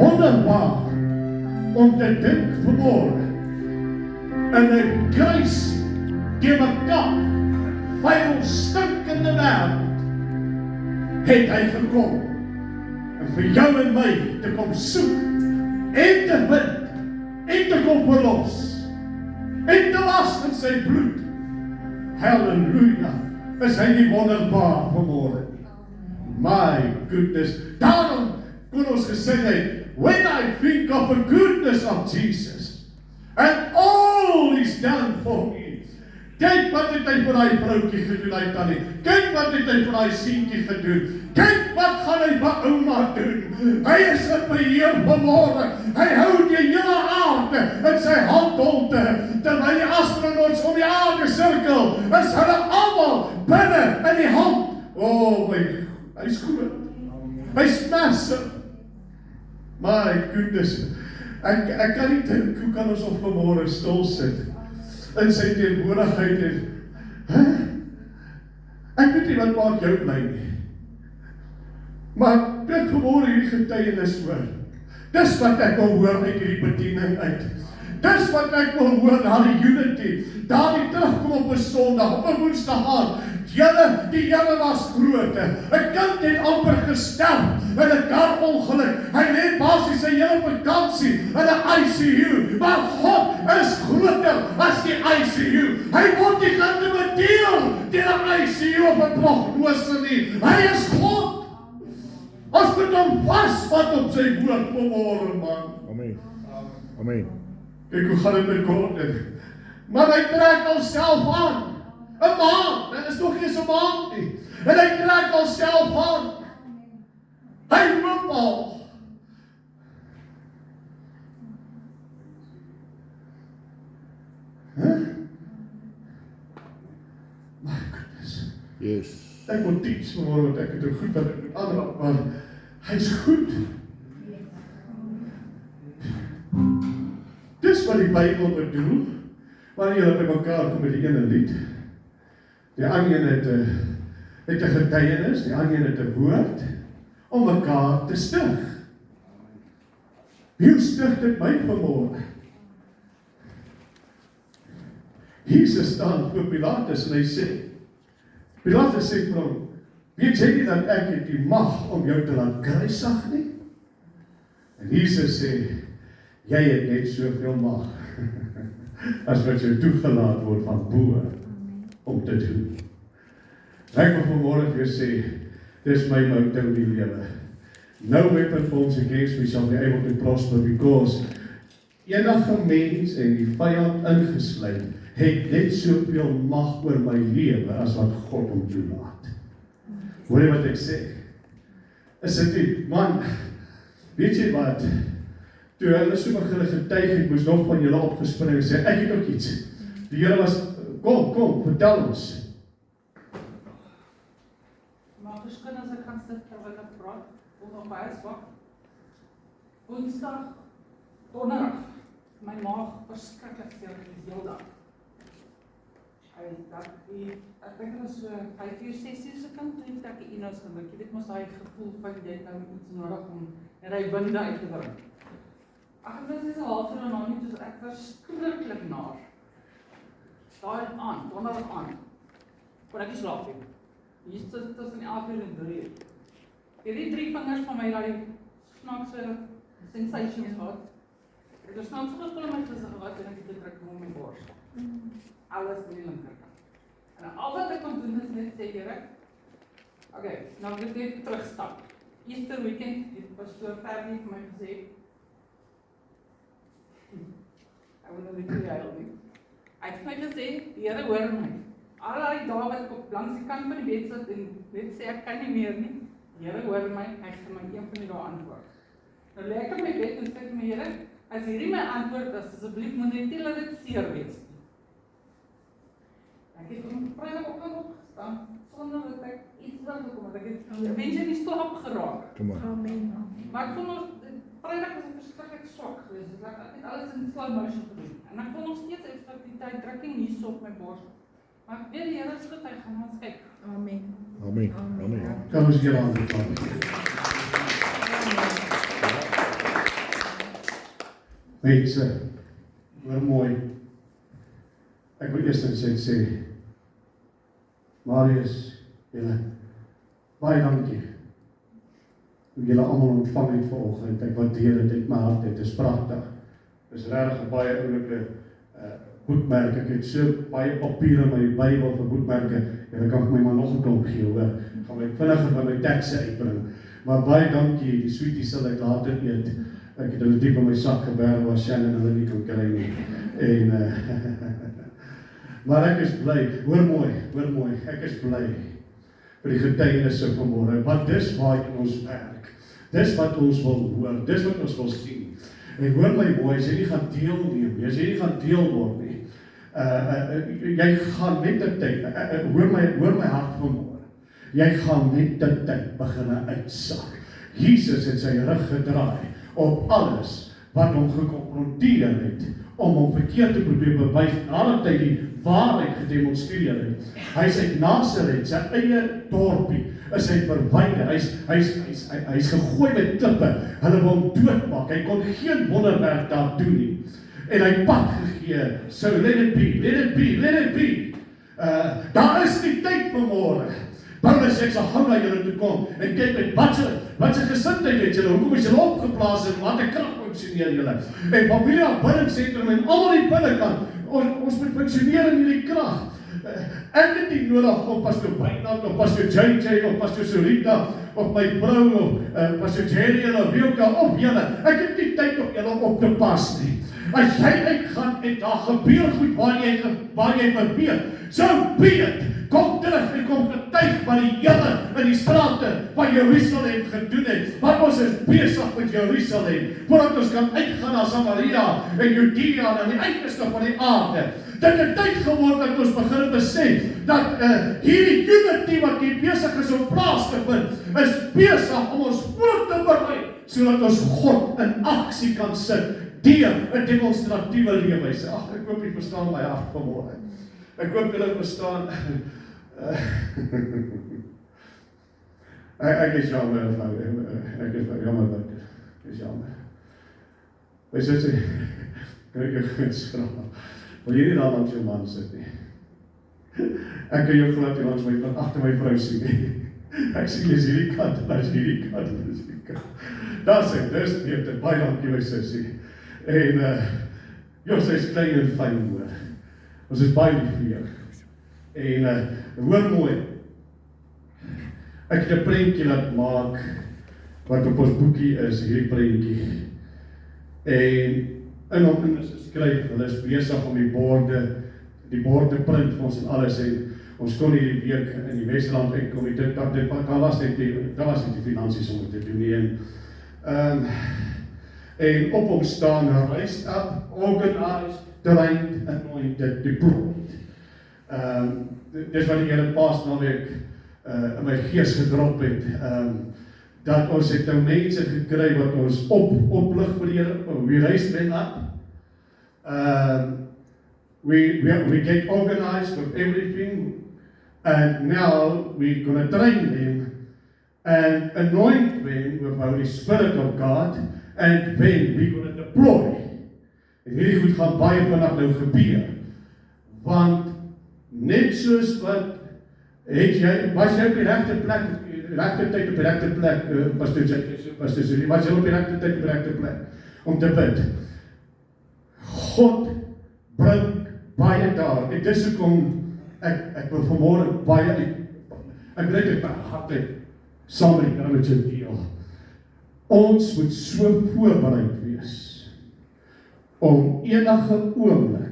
wonderbaar om te dink vanmorgen in 'n kruis die mekaar vuil stinkende wêreld het hy gekom en vir jou en my te kom soek en te vind en te kom verlos en te was in sy bloed. Halleluja, is hy nie wonderbaar vanmorgen? My goodness, daarom kon ons gesing het, when I think of the goodness of Jesus and all he's done for me. Kyk wat het hy vir die vroukie gedoen, hy tannie. Kyk wat het hy vir die seentjie gedoen. Kyk wat gaan hy vir ouma doen. Hy is in beheer vanmorgen. Hy hou die hele aarde in sy handholte. Terwyl die astronauts om die aarde sirkel, is hulle almal binne in die hand. Oh my, hy's groot. Hy's massive. My goodness. Ek kan nie dink, hoe kan ons op vanmorgen stil sit in sy teenwoordigheid en ek weet nie wat maak jou bly nie. Maar dit vanmorgen hierdie getuienis hoor. Dis wat ek wil hoor uit hierdie bediening uit. Dis wat ek wil hoor na die unity. Daar die terugkom op 'n Sondag, op 'n Woensdag aand. Die Here was groot. 'n kind het amper gesterf in 'n karongeluk. Hy het basies sy hele vakansie in 'n ICU. Maar God is groter as die ICU. Hy word nie geïntimideer deur 'n ICU of 'n prognose nie. Hy is God. Ons moet hom vasvat op sy woord vanmorgen, man. Amen. Amen. Kyk hoe gaan dit met God. Maar hy trek alself aan. 'n maand, dit is nog nie eens 'n maand nie. En hy trek alself aan. Hy roep al. My goodness. Yes. Ek moet teach vanmorgen, want ek het ook goed wat ek moet aanraak, maar hy's goed. Dis wat die Bybel bedoel, wanneer julle by mekaar kom met die ene lied. Die ander het 'n getuienis, die ander het 'n woord, om mekaar te stig. Wie stig dit my vanmorgen? Jesus staan voor Pilatus en hy sê, Pilatus sê vir hom, weet jy nie dat ek het die mag om jou te laat kruisig nie? En Jesus sê, jy het net soveel mag, as wat jou toegelaat word van bo om te doen. Ek wil vanmorgen weer sê, dis my motto in die lewe. No weapon formed against me shall be able to prosper, because enige mens en die vyand ingesluit, het net soveel mag oor my lewe as wat God hom toelaat. Hoor jy wat ek sê? Is dit nie, man, weet jy wat? Toe hulle so begin getuig het, moes nog van julle opgespring en sê, ek het ook iets. Die Here was, kom, vertel ons. Maar verskyn as ek gaan sit terwyl ek praat, voel nog baie swak. Woensdag, donderdag, my maag verskriklik veel die hele dag. Ek dink dit was so 5 uur, 6 uur se kant toe ek die e-mails gedruk. Jy weet mos daai gevoel van jy het nou iets nodig om die winde uit te bring. Ag, dit is 'n halfuur en dan toe ek verskriklik naar. Daai aan, donderdag aan. Kon ek nie slaap nie. Hier sit tussen 11 uur en 3 uur. Hierdie 3 vingers van my daai snaakse sensations gehad. Ek het snaaks gevoel met my gesig gehad en ek het gedruk om my bors. Alles in die linkerkant. En al wat ek kon doen is net sê, Here, okay, nou moet ek net terugstap. Easter weekend, die pastoor Fernie vir my gesê, ek wil nou nie huil nie. Hy het vir my gesê, die Here hoor my. Al die dae wat ek op langs die kant van die bed sit en net sê ek kan nie meer nie, die Here hoor my, hy gaan my een van die dae antwoord. Nou lê ek op my bed en sê vir my, Here, as hierdie my antwoord is, asseblief moet net nie laat dit seer wees. Ek het om Vrydagoggend opgestaan, sonder dat ek iets wil gekom het. Ek het mense nie slaap geraak. Amen. Maar ek voel nog, Vrydag was ek verskriklik swak geweest. Ek het alles in slow motion gedoen. En ek voel nog steeds effe die tyd drukking hier so op my bors. Maar ek weet die Here is goed, hy gaan ons kyk. Amen. Kan ons julle aanbeveel? Mense, hoor mooi. Ek wil eers sê, Marius, julle, baie dankie. Hoe julle almal ontvang het vanoggend. Ek waardeer dit uit my hart, dit is pragtig. Dit is regtig 'n baie oulike boekmerk. Ek het so baie papier in my Bybel vir boekmerke. Julle kan vir my maar nog 'n klomp gee, hoor. Ek gaan my vinniger by my tekste uitbring. Maar baie dankie, die sweetie sal ek later eet. Ek het hulle diep in my sak geberg waar Shannon hulle nie kan kry nie. En maar ek is bly, hoor mooi, ek is bly vir die getuienisse vanmôre, want dis waar ons werk. Dis wat ons wil hoor, dis wat ons wil sien. En hoor my mooi, as jy nie gaan deelneem nie, as jy nie gaan deel word nie, jy gaan net 'n tyd, hoor my hart vanmôre, jy gaan net 'n tyd begin uitsak. Jesus het sy rug gedraai op alles wat hom gekonfronteer het, om hom verkeerd te probeer bewys, nadat hy die waarheid gedemonstreer het. Hy is uit Nasaret, sy eie dorpie, is hy verwyder, hy's gegooi met klippe, hulle wil hom doodmaak, hy kon geen wonderwerk daar doen nie, en hy pad gegee, so let it be, daar is nie tyd vanmôre. Paulus, ek sal gou na julle toe kom, en kyk met wat se gesindheid het julle, hoekom is julle opgeplaas en wat 'n krag funksioneer julle, en familie aanbiddingsentrum en almal die binnekant, ons moet funksioneer in hierdie krag. Ek het nie nodig op Pastor Bynand, of Pastor JJ, of Pastor Sorita, of my vrou, of Pastor Jerry, of Wilka, op julle. Ek het nie tyd om julle op te pas nie. As jy uitgaan en daar gebeur goed waar jy beweeg, so beet, kom terug en kom getuig wat die Here in die strate van Jerusalem gedoen het. Want ons is besig met Jerusalem, voordat ons kan uitgaan na Samaria en Judea en die uiterste van die aarde. Dit het tyd geword dat ons begin besef dat hierdie unity wat hier besig is om plaas te vind, is besig om ons voor te berei, sodat ons God in aksie kan sit deur 'n demonstratiewe leefwyse. Ag, ek hoop jy verstaan my hart vanmôre. Ek hoop julle verstaan. Ek is jammer, ek is jammer dat ek is jammer. Wij sê, kijk jou goed skraal. Wil jy nie daar langs jou man sit nie? Ek kan jou glad hier langs my, want achter my vrou sien nie. Ek sien, is hierdie kant, en is hierdie kant, en is hierdie kant. Daar sê, dis beter, baie dankie my sussie. En, sy is klein en fijn hoor. Ons is baie lief vir jou. En, hoor mooi, ek het 'n prentjie laat maak, wat op ons boekie is, hierdie prentjie. En hom is geskryf, hulle is besig om die borde print vir ons en alles, en ons kon hierdie week in die Wesrand uitkom, daar was net die finansies om dit te doen nie, en op hom staan, raised up, organized, trained, anointed, deployed. Dis wat die Here Paasnaweek in my gees gedrop het, dat ons het nou mense gekry wat ons oplig vir die Here, we raise them up, we get organized with everything, and now we're going to train them and anoint them with the Holy Spirit of God, and then we're going to deploy. En hierdie goed gaan baie vinnig nou gebeur, want net soos wat was jy op die regte plek, regte tyd op die regte plek, Pastor Zuri, was jy op die regte tyd op die regte plek, om te bid. God bring baie daar, en dis hoekom ek wil vanmôre baie ek wil dit my hart uit, saam met jou deel. Ons moet so voorbereid wees, om enige oomblik,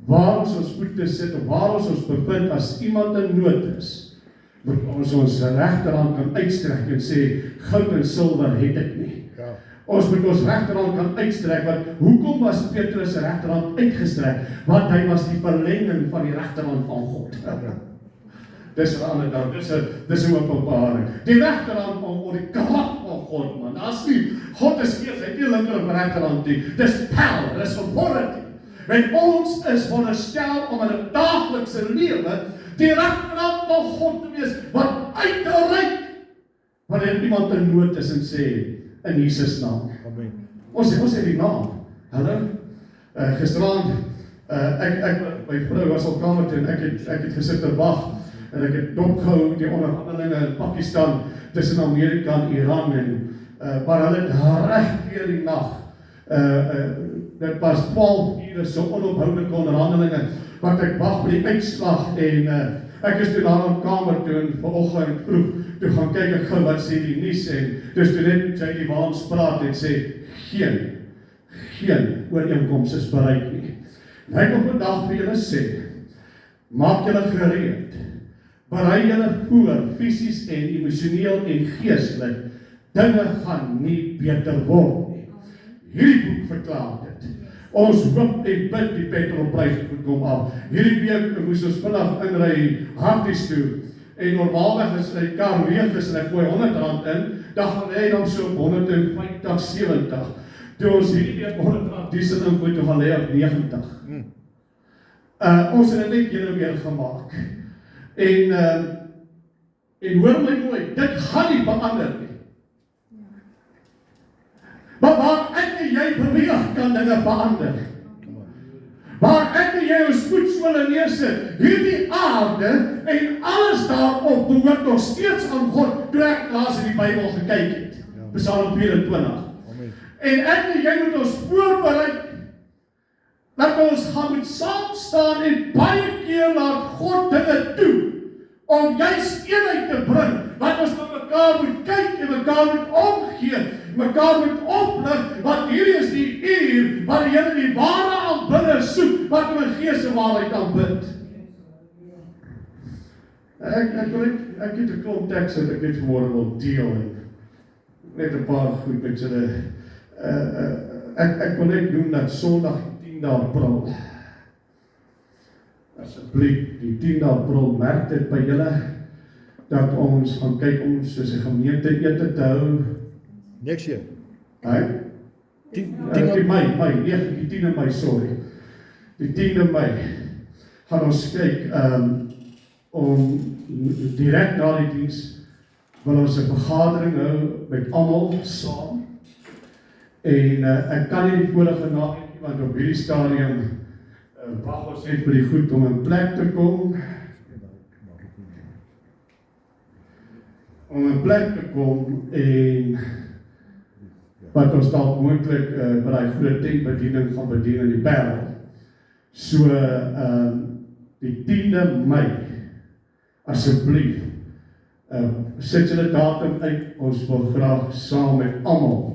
waar ons voete sit, of waar ons bevind, as iemand in nood is, moet ons regterhand kan uitstrek en sê, goud en silwer het ek nie. Ja. Ons moet ons regterhand kan uitstrek, want hoekom was Petrus se regterhand uitgestrek? Want hy was die verlenging van die regterhand van God. Dis 'n ander ding, dis 'n openbaring. Die regterhand van die krag van God, man. As nie, God is gees, hy het nie linker of regterhand nie. Dis power, dis authority. En ons is veronderstel om in 'n daaglikse lewe die regterhand van God te wees, wat uitreik wanneer iemand in nood is en sê, in Jesus naam. Amen. Ons het die naam. Hallo? Gisterand, my vrou was op kamer toe en ek het gesit te wag en ek het dopgehou die onderhandelinge in Pakistan tussen Amerika en Iran maar hulle het reg deur die nag dit was 12 ure so onophoudelike onderhandelinge wat ek wag vir die uitslag en ek is toe daar op kamer toe en vanoggend vroeg toe gaan kyk ek gou wat sê die nuus en dus toe net sy die waans praat en sê geen ooreenkoms is bereik nie. En ek wil vandag vir julle sê, maak julle gereed, berei julle voor, fisies en emosioneel en geestelik, dinge gaan nie beter word nie. Hierdie boek verklaar dit. Ons hoop en bid die petrolprys kom af. Hierdie week moes ons vinnig inry Harties toe, en normaalweg as hy kar leeg is en ek gooi R100 in, dan gaan hy dan so op 150, 70. Toe ons hierdie week R100 diesel ingooi, toe gaan hy op 90. Ons het dit net julle weer gemaak. En hoor my mooi, dit gaan nie verander nie. Maar waar ek en jy beweeg, kan dinge verander. Waar ek en jy ons voetsole neersit, hierdie aarde en alles daarop behoort nog steeds aan God, toe ek laas in die Bybel gekyk het. Psalm 24. En ek en jy moet ons voorbereid dat ons gaan moet saam staan en baie keer laat God dinge toe om juist eenheid te bring, dat ons met mekaar moet kyk en mekaar moet omgee, mekaar moet oplig, want hierdie is die uur waar die Here die ware aanbidder soek, wat om 'n gees en waarheid aanbid. Ek het 'n klomp tekste wat ek net vanmôre wil deel en net 'n paar goed met julle. Ek wil net noem dat Sondag 10 April. Asseblief, die 10 April, merk dit by julle dat ons gaan kyk om soos 'n gemeente ete te hou. Next year. Hè? 10 Mei, die 10de Mei, sorry. Die 10de Mei gaan ons kyk om direk na die diens wil ons 'n vergadering hou met almal saam. En ek kan nie die vorige naam nie, want op hierdie stadium wag ons net vir die goed om in plek te kom. Om in plek te kom en wat ons dalk moontlik by die groot tentbediening gaan bedien in die Parel. So die 10de Mei, asseblief, sit julle datum uit, ons wil graag saam met almal,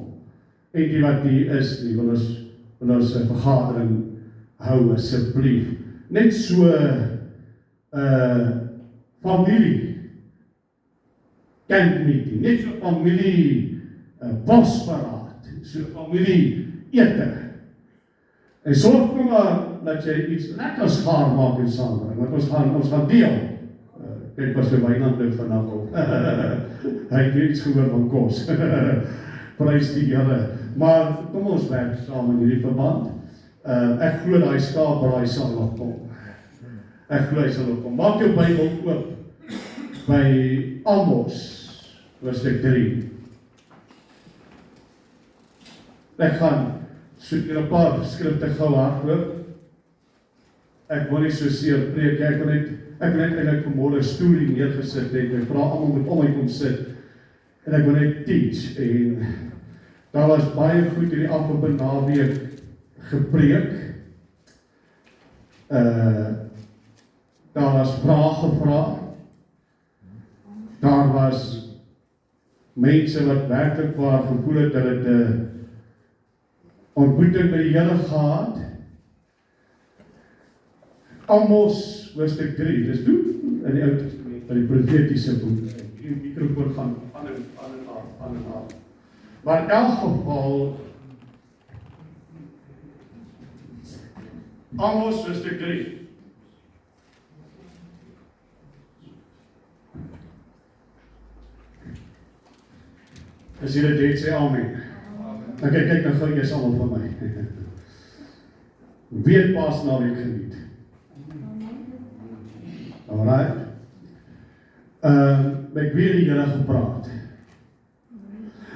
en die wat hier is, die wil ons 'n vergadering hou, asseblief. Net so familie camp meeting, net so familie bosberaad, so familie ete. En sorg nou maar dat jy iets lekkers gaar maak en saambring, want ons gaan deel. Kyk wat sy Wynand nou vanaf op. Hy het iets gehoor van kos. Prys die Here. Maar kom ons werk saam in hierdie verband. Ek glo daai skaapbraai sal nog kom. Ek glo hy sal nog kom. Maak jou Bybel oop by Amos, hoofstuk 3. Ek gaan soek hier 'n paar skrifte gou hardloop. Ek wil nie so seer preek, ek wil net eintlik vanmôre 'n storie neergesit het. Ek vra almal moet om my kom sit en ek wil net teach en daar was baie goed hierdie afgelope naweek gepreek. Daar was vrae gevra. Daar was mense wat werklik waar gevoel het dat dit 'n ontmoeting met die Here gehad. Amos hoofstuk 3, dis toe in die Ou Testament, by die profetiese boek. Die mikrofoon gaan aan en af. Maar in elk geval, Amos hoofstuk 3. As jy dit sê, amen. Nou kyk nou gou eers almal van my. Wie het Paasnaweek geniet? Alright. Met wie het die Here gepraat?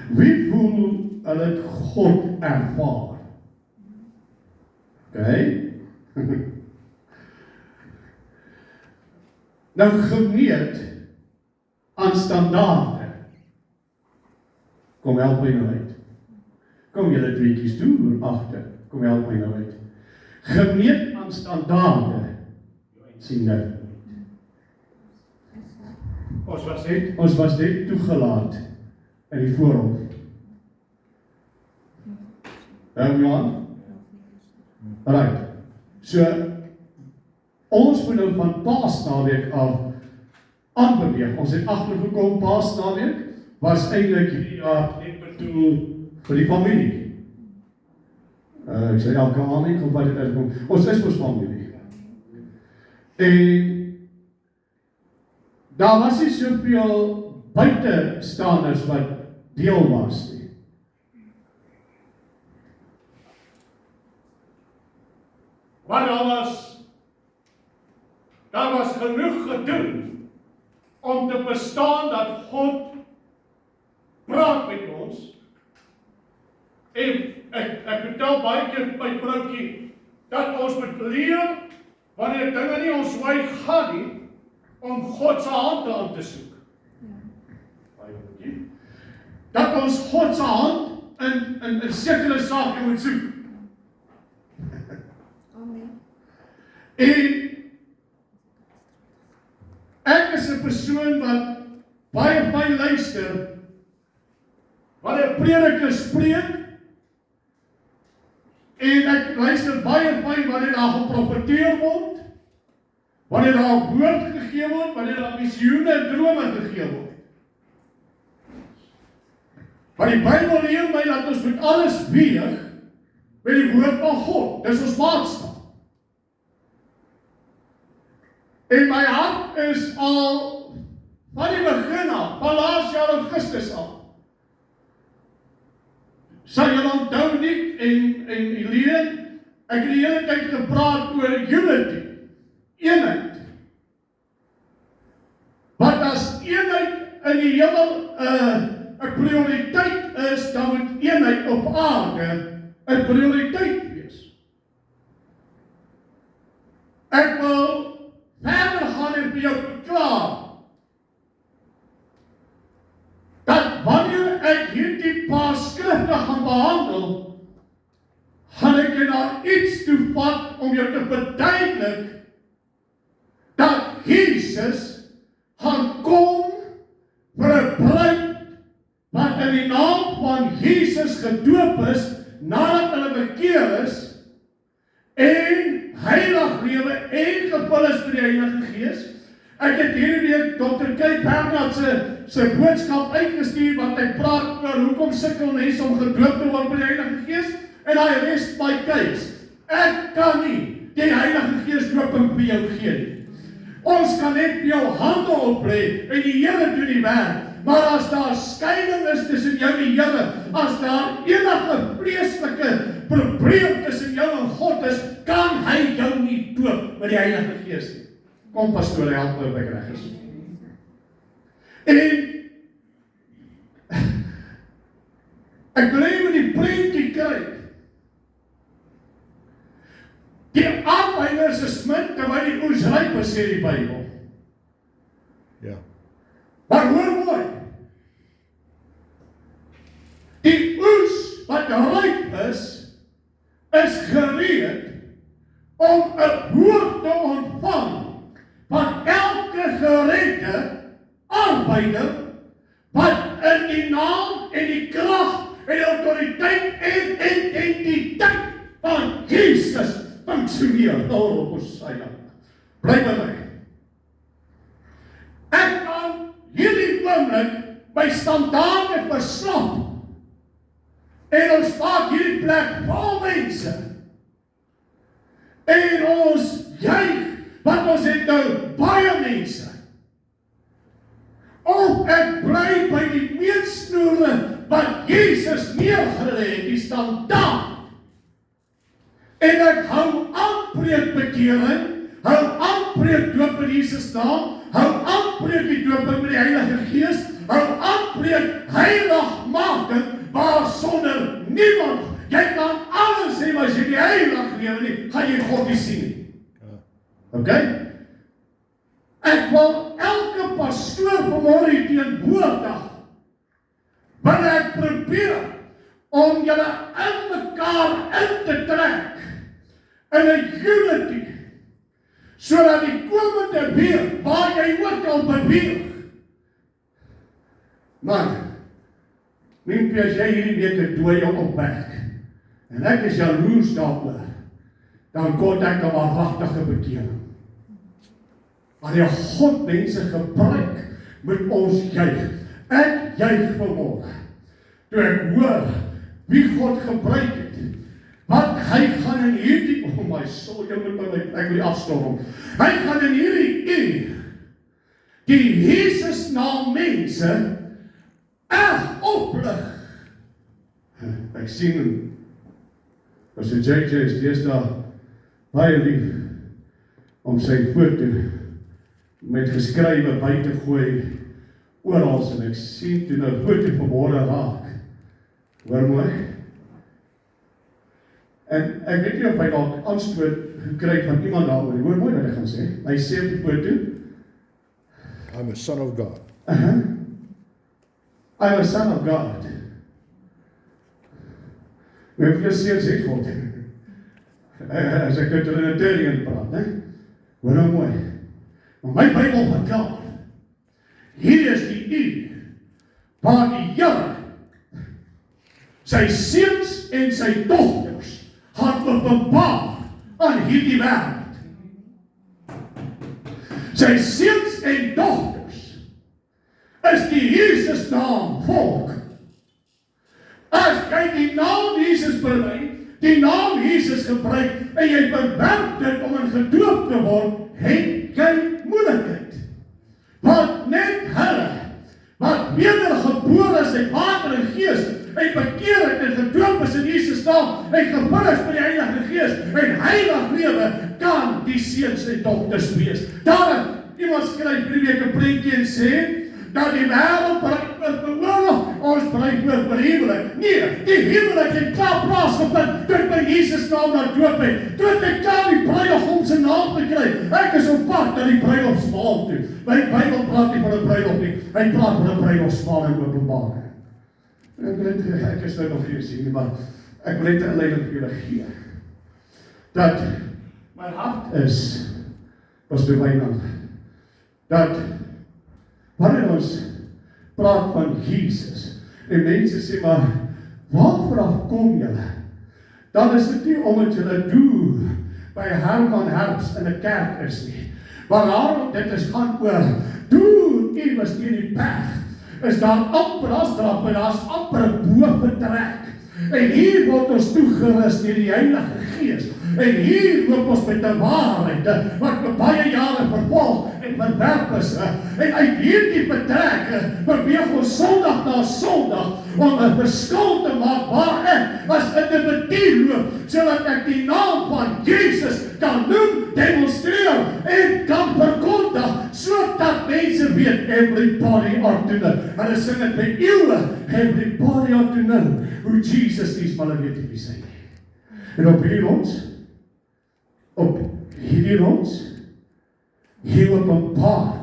Wie voel hulle het God ervaar? Okay? Nou gemeet aan standaarde. Kom help my nou uit. Kom julle tweetjies toe agter. Kom help my nou uit. Gemeet aan standaarde. Sien nou. Ons was net toegelaat in die voorhof. Johan? Right. So, ons moet nou van Paasnaweek af aanbeweeg. Ons het agtergekom, Paasnaweek was eintlik hierdie jaar net bedoel vir die familie. Ek sê elke aand nie, wat het uitgekom. Ons is mos familie. En daar was nie soveel buitestanders wat deel was nie. Maar daar was genoeg gedoen om te verstaan dat God praat met ons. En ek vertel baie keer my vroukie dat ons moet leer wanneer dinge nie ons wy gaan nie om God se hand aan te soek. Dat ons God se hand in sekere sake moet soek. En ek is 'n persoon wat baie fyn luister wanneer predikers preek en ek luister baie fyn wanneer daar geprofeteer word, wanneer daar 'n woord gegee word, wanneer daar visioene en drome gegee word. Maar die Bybel leer my dat ons moet alles weeg met die woord van God. Dis ons maatstaf. En my hart is al van die begin af, van laas jaar Augustus al. Sal julle onthou nie en Helene, ek het die hele tyd gepraat oor unity, eenheid. Want as eenheid in die hemel 'n prioriteit is, dan moet eenheid op aarde 'n prioriteit wees. Ek wil verder gaan en vir jou verklaar dat wanneer ek hierdie paar skrifte gaan behandel, gaan ek jou na iets toe vat om jou te verduidelik dat Jesus gaan kom vir 'n bruid wat in die naam van Jesus gedoop is, nadat hulle bekeer is, en heilig lewe en gevul is met die Heilige Gees. Ek het hierdie week Dr. Kay Bernard sy boodskap uitgestuur wat hy praat oor hoekom sukkel mense om gedoop te word met die Heilige Gees, en hy rest my case. Ek kan nie die Heilige Gees dooping vir jou gee nie. Ons kan net vir jou hande oplê en die Here doen die werk. Maar as daar skeiding is tussen jou en die Here, as daar enige vleeslike probleem tussen jou en God is, kan hy jou nie doop met die Heilige Gees nie. Kom pastoor, help my op ek reg is. En ek wil hê met die prentjie kry. Die arbeiders is min terwyl die oes ryp is, sê die Bybel. Ja. Maar hoor mooi. Die oes wat ryp is gereed om 'n hoog te ontvang van elke geredde arbeider wat in die naam en die krag en die autoriteit en identiteit van Jesus funksioneer. Hosea. Bly by my. Ek kan hierdie oomblik by standaarde verslap en ons maak hierdie plek vol mense en ons juig, want ons het nou baie mense. Of ek bly by die meetsnoere wat Jesus neergelê het, die standaard. En ek hou aan preek bekering, hou aan preek doop in Jesus naam, hou aan preek die dooping met die Heilige Gees, hou aan preek heiligmaking, waar sonder niemand jy kan alles hê, maar as jy die heilig lewe nie, gaan jy God nie sien nie. Okay? Ek wil elke pastoor vanmôre hier teenwoordig, wanneer ek probeer om julle in mekaar in te trek, in 'n unity, sodat die komende week, waar jy ook al beweeg, man, Mimpie, as jy hierdie week 'n dooie opwerk, en ek is jaloers daaroor, dan kon ek 'n waaragtige bekering. Wanneer God mense gebruik, moet ons juig. Ek juig vanmôre, toe ek hoor wie God gebruik het, wat hy gaan in hierdie, oh my soul, jy moet ek wil afstorm, hy gaan in hierdie uur, die Jesus naam mense, erg oplig. Ek sien hom, as die JJ is deesdae baie lief, om sy foto met geskrywe by te gooi, oral, en ek sien toe nou foto vanmôre raak, hoor mooi, en ek weet nie of hy dalk antwoord gekry van iemand daaroor, hoor mooi wat hy gaan sê, hy sê op die foto, I'm a son of God. I'm a son of God. Hoe veel sê God? As ek met Trinitarian praat, né? Hoor nou mooi. Maar my Bybel verklaar, hier is die uur, waar die Here, sy seuns en sy dogters, gaan openbaar aan hierdie wêreld. Sy seuns en dogters, is die Jesus naam volk. As jy die naam Jesus bely, die naam Jesus gebruik, en jy bewerk dit om in gedoop te word, het jy moeilikheid. Want net hulle, wat wedergebore is uit water en gees, en bekeer het en gedoop is in Jesus naam, en gevul is met die Heilige Gees, en heilig lewe, kan die seuns en dogters wees. Daarom, iemand skryf hierdie week 'n prentjie en sê, dat die wêreld bereik vir oorlog, ons bereik vir huwelik. Nee, die huwelik het klaar plaasgevind, toe ek by Jesus naam na doop het, toe ek klaar die bruidegom se naam gekry, ek is op pad na die bruilofsmaal toe. My Bybel praat nie van 'n bruilof nie, hy praat van 'n bruilofsmaal in Openbaring. Ek is nou nog nie sien, maar ek wil net 'n inleiding vir julle gee, dat my hart was bewynend, dat wanneer ons praat van Jesus, en mense sê, maar waarvoor kom julle? Dan is dit nie omdat julle doel by Herman Herbst in 'n kerk is nie. Waarom dit is gaan oor, doel iewers in die berg, is daar amper afdrap, daar's amper 'n boventrek. En hier word ons toegerus deur die Heilige Gees. En hier loop ons met 'n waarheid wat baie jare vervolg en verwerp is. En uit hierdie betrek beweeg ons Sondag na Sondag om 'n verskil te maak waar ek as individu loop, sodat ek die naam van Jesus kan noem, demonstreer en kan verkondig, sodat mense weet, everybody ought to know. Hulle sing dit by eeuwe, everybody ought to know who Jesus is, maar hulle weet nie wie sy nie. En op hierdie rots, hier openbaar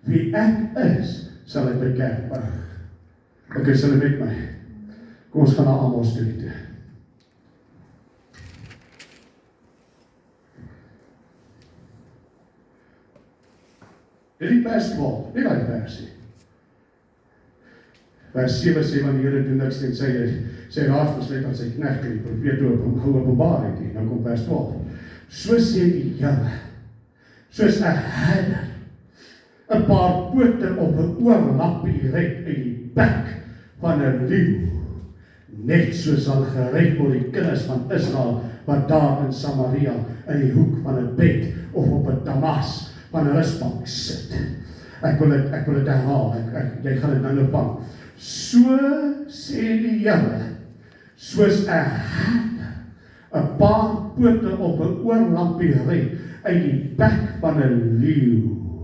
wie ek is, sal ek by kerk bring. Ok, sal met my. Kom ons gaan na Amos toe. Hierdie vers 12, nie daai versie. Vers 7 sê, want die Here doen niks en sy raadsbesluit aan sy knegte, die profeet openbaar het nie. Nou kom vers 12. So sê die Here, soos 'n herder 'n paar pote op 'n oorlappie red uit die bek van 'n leeu, net so sal gered word die kinders van Israel, wat daar in Samaria in die hoek van 'n bed of op 'n damas van 'n rusbank sit. Ek wil dit herhaal, jy gaan dit nou vang. So sê die Here, soos 'n herder 'n paar pote op 'n oorlappie red uit die bek van 'n leeu,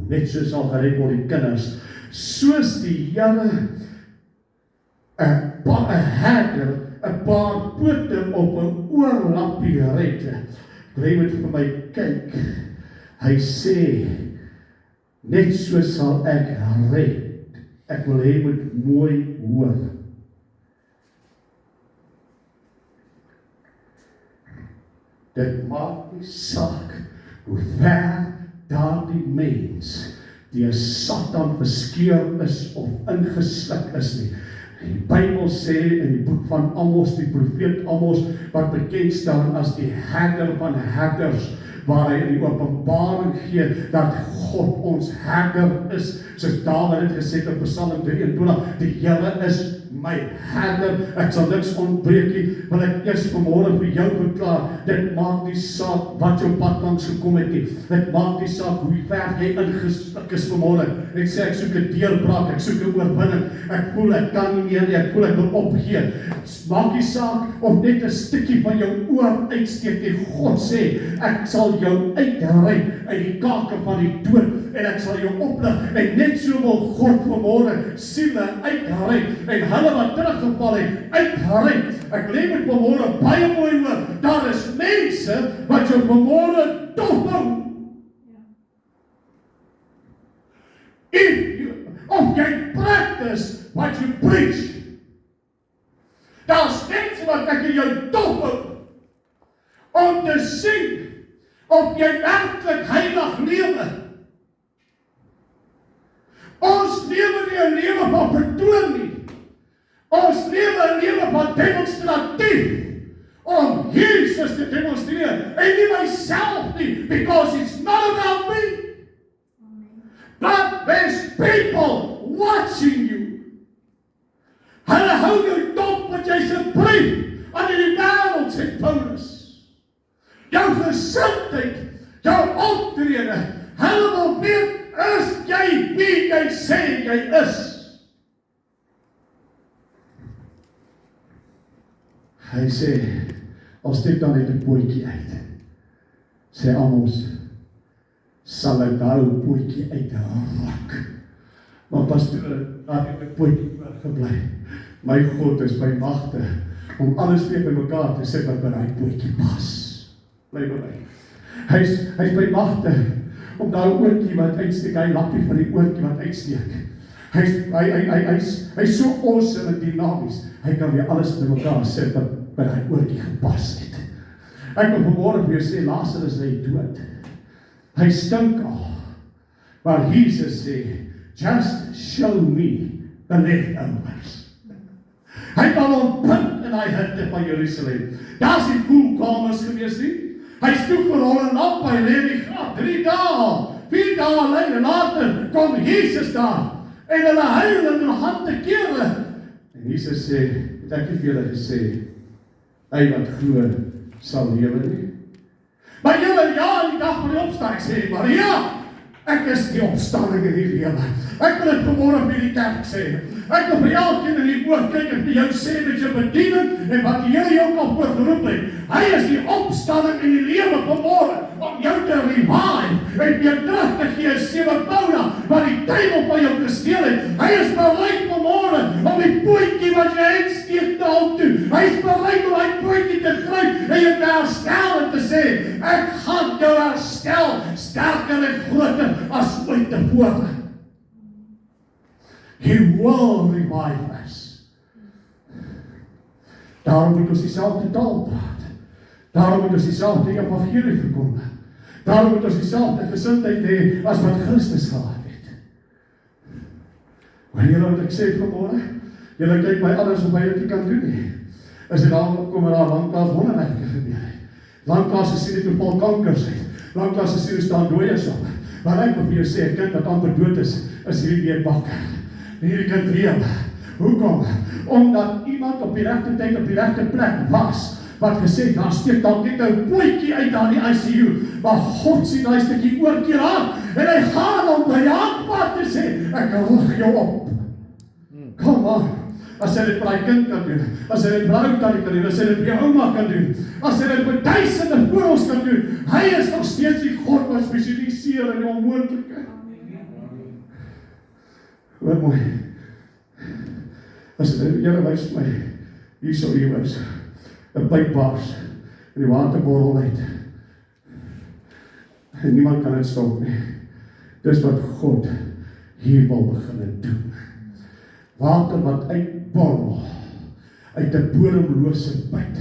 net so sal gered word die kinders, soos die Here 'n herder 'n paar pote op 'n oorlappie red. Jy moet vir my kyk. Hy sê, net so sal ek red. Ek wil hê moet mooi hoor. Dit maak nie saak hoe ver daardie mens die Satan verskeur is of ingesluk is nie. Die Bybel sê in die boek van Amos, die profeet Amos, wat bekend staan as die herder van herders, waar hy in die openbaring gee dat God ons herder is, soos Dawid het gesê in Psalm 23, die Here is my herder, ek sal niks ontbreek nie. Wil ek eers vanmôre vir jou verklaar, dit maak nie saak wat jou pad langs gekom het nie, dit maak nie saak hoe ver jy ingesluk is vanmôre. Ek sê ek soek 'n deurbraak, ek soek 'n oorwinning, ek voel ek kan nie meer nie, ek voel ek wil opgee. Maak nie saak of net 'n stukkie van jou oor uitsteek nie. God sê, ek sal jou uitry uit die kake van die dood en ek sal jou oplig. En net so wil God vanmôre siele uitry en hulle wat teruggeval het, uitry. Ek wil net vanmôre baie mooi hoor, daar is mense wat jou vanmôre dophou. Of jy practice what you preach. Daar's mense wat ek in jou dophou om te sien of jy werklik heilig lewe. Ons lewe nie 'n lewe van vertoon nie. Ons lewe 'n lewe van demonstratief om Jesus te demonstreer en nie myself nie, because it's not about me. But there's people watching you. Hulle hou jou dop wat jy's 'n brief aan die wêreld, sê Paulus. Jou gesindheid, jou optrede, hulle wil weet, is jy wie jy sê jy is? Hy sê, als dit dan uit 'n pootjie uit, sê Amos, sal ek daar 'n pootjie uitruk. Maar pastoor, laat ek 'n pootjie oorgebly. My God is by magte om alles weer bymekaar te sit wat by daai pootjie pas. Bly by my. Hy's by magte om daai oortjie wat uitsteek, hy lappie van die oortjie wat uitsteek. Hy's so awesome en dinamies. Hy kan weer alles bymekaar sit wat by daai oortjie gepas het. Ek wil vanmôre weer sê, Lazarus lê dood. Hy stink al. Maar Jesus sê, just show me the leftovers. Hy kan ontpunt in daai hitte van Jerusalem. Daar's nie koelkamers gewees nie. Hy stoek vir hom 'n lamp, hy lê in die graf, 3 dae, 4 dae later, kom Jesus daar, en hulle huil in hulle hande kere. En Jesus sê, het ek nie vir julle gesê, hy wat glo sal lewe nie. Maar julle, ja, in die dag van die opstanding sê, maar ja, ek is die opstanding in die lewe. Ek wil dit vanmôre vir die kerk sê. Ek wil vir elkeen in die oog kyk en vir jou sê met jou bediening en wat die Here jou kan voorgeroep het. Hy is die opstanding in die lewe vanmôre om jou te revive en weer terug te gee 7voudig wat die duiwel van jou gesteel het. Hy is bereid vanmôre om die pootjie wat jy uitsteek te hou toe. Hy is bereid om die pootjie te gryp en jou te herstel en te sê, ek gaan jou herstel, sterker en groter as ooit tevore. He will revive us. Daarom moet ons dieselfde taal praat. Daarom moet ons dieselfde evangelie verkondig. Daarom moet ons dieselfde gesindheid hê as wat Christus gehad het. Maar julle wat ek sê vanmôre, julle kyk my alles op my dit nie kan doen nie. Is dit daarom kom daar lanklaas wonderwerke gebeur het. Lanklaas gesien het hoe Paul kankers het. Lanklaas gesien hoe staan dooies op. Maar ek wil vir jou sê, 'n kind wat amper dood is hierdie weer wakker. Hierdie kind leef. Hoekom? Omdat iemand op die regte tyd op die regte plek was, wat gesê, daar steek dalk net 'n pootjie uit daar in die ICU, maar God sien daai stukkie oorkeer aan, en hy gaan om by die handvat te sê, ek rig jou op. Kom aan. As hy dit vir hy kind kan doen, as hy dit vir hy tannie kan doen, as hy dit vir jou ouma kan doen, as hy dit vir duisende voor ons kan doen, hy is nog steeds die God wat spesialiseer in die onmoontlike. Hoor mooi. As Here wys my, hier so iewers, 'n pyp bars, en die water borrel uit. En niemand kan dit stop nie. Dis wat God hier wil begin doen. Water wat uitborrel, uit 'n bodemlose put,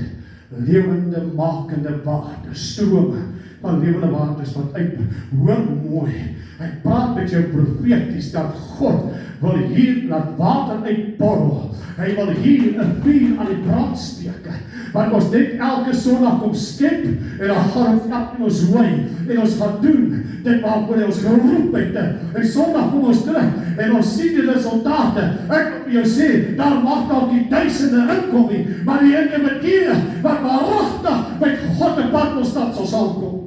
lewende makende water, strome van lewende waters wat uit, hoor mooi, hy praat met jou profeties, dat God wil hier laat water uitborrel, hy wil hier 'n vuur aan die brand steek, want ons net elke Sondag kom skep, en dan gaan ons op in ons hooi, en ons gaan doen, dit waarvoor hy ons geroep het, en Sondag kom ons terug, en ons sien die resultate, ek wil jou sê, daar mag dalk die duisende inkom nie, maar die individue, wat waaragtig met God in pad wil stap, sal saamkom.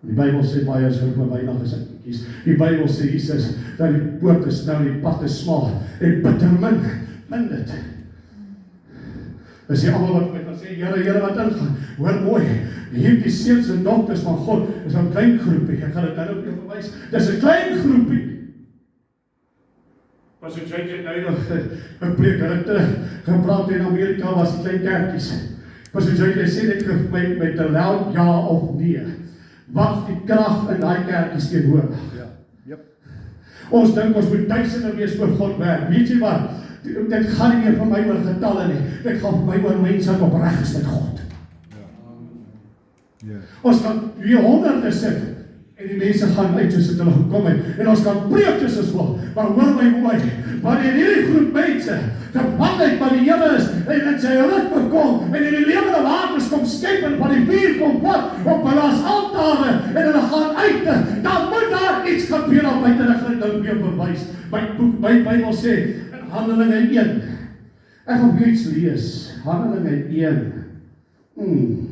Die Bybel sê baie is goed, maar weinig is uitkies. Die Bybel sê Jesus, dat die poort is nou, die pad is smal, en bitter min dit. Dis die allemaal wat met ons sê, Here wat ingaan, hoor mooi, hier die seuns en dokters van God, is 'n klein groepie, ek gaan dit nou op jou bewys, dis 'n klein groepie. Pas het jy nou nog 'n preek, gepraat in Amerika, was die klein kerkies. Pas het jy sê, dit met 'n loud ja of nee. Wat die krag in daai kerkies teenwoordig. Ja, yep. Ons dink ons moet duisende wees voor God werk. Weet jy wat? Dit gaan nie meer vir my oor getalle nie. Dit gaan vir my oor mense wat opreg is met God. Ja. Ons kan 200 sit en die mense gaan uit soos het hulle gekom het. En ons kan preek soos ons wil. Maar hoor my mooi, wanneer hierdie groep mense gevang het by die Here is en in sy ritme kom en in die lewende waters kom skep en van die vuur kom vat op hulle as altare en hulle gaan uit, dan moet daar iets gebeur op buite. Ek gaan dit weer bewys. My Bybel sê in Handelinge 1. Ek gaan weer iets lees. Handelinge 1.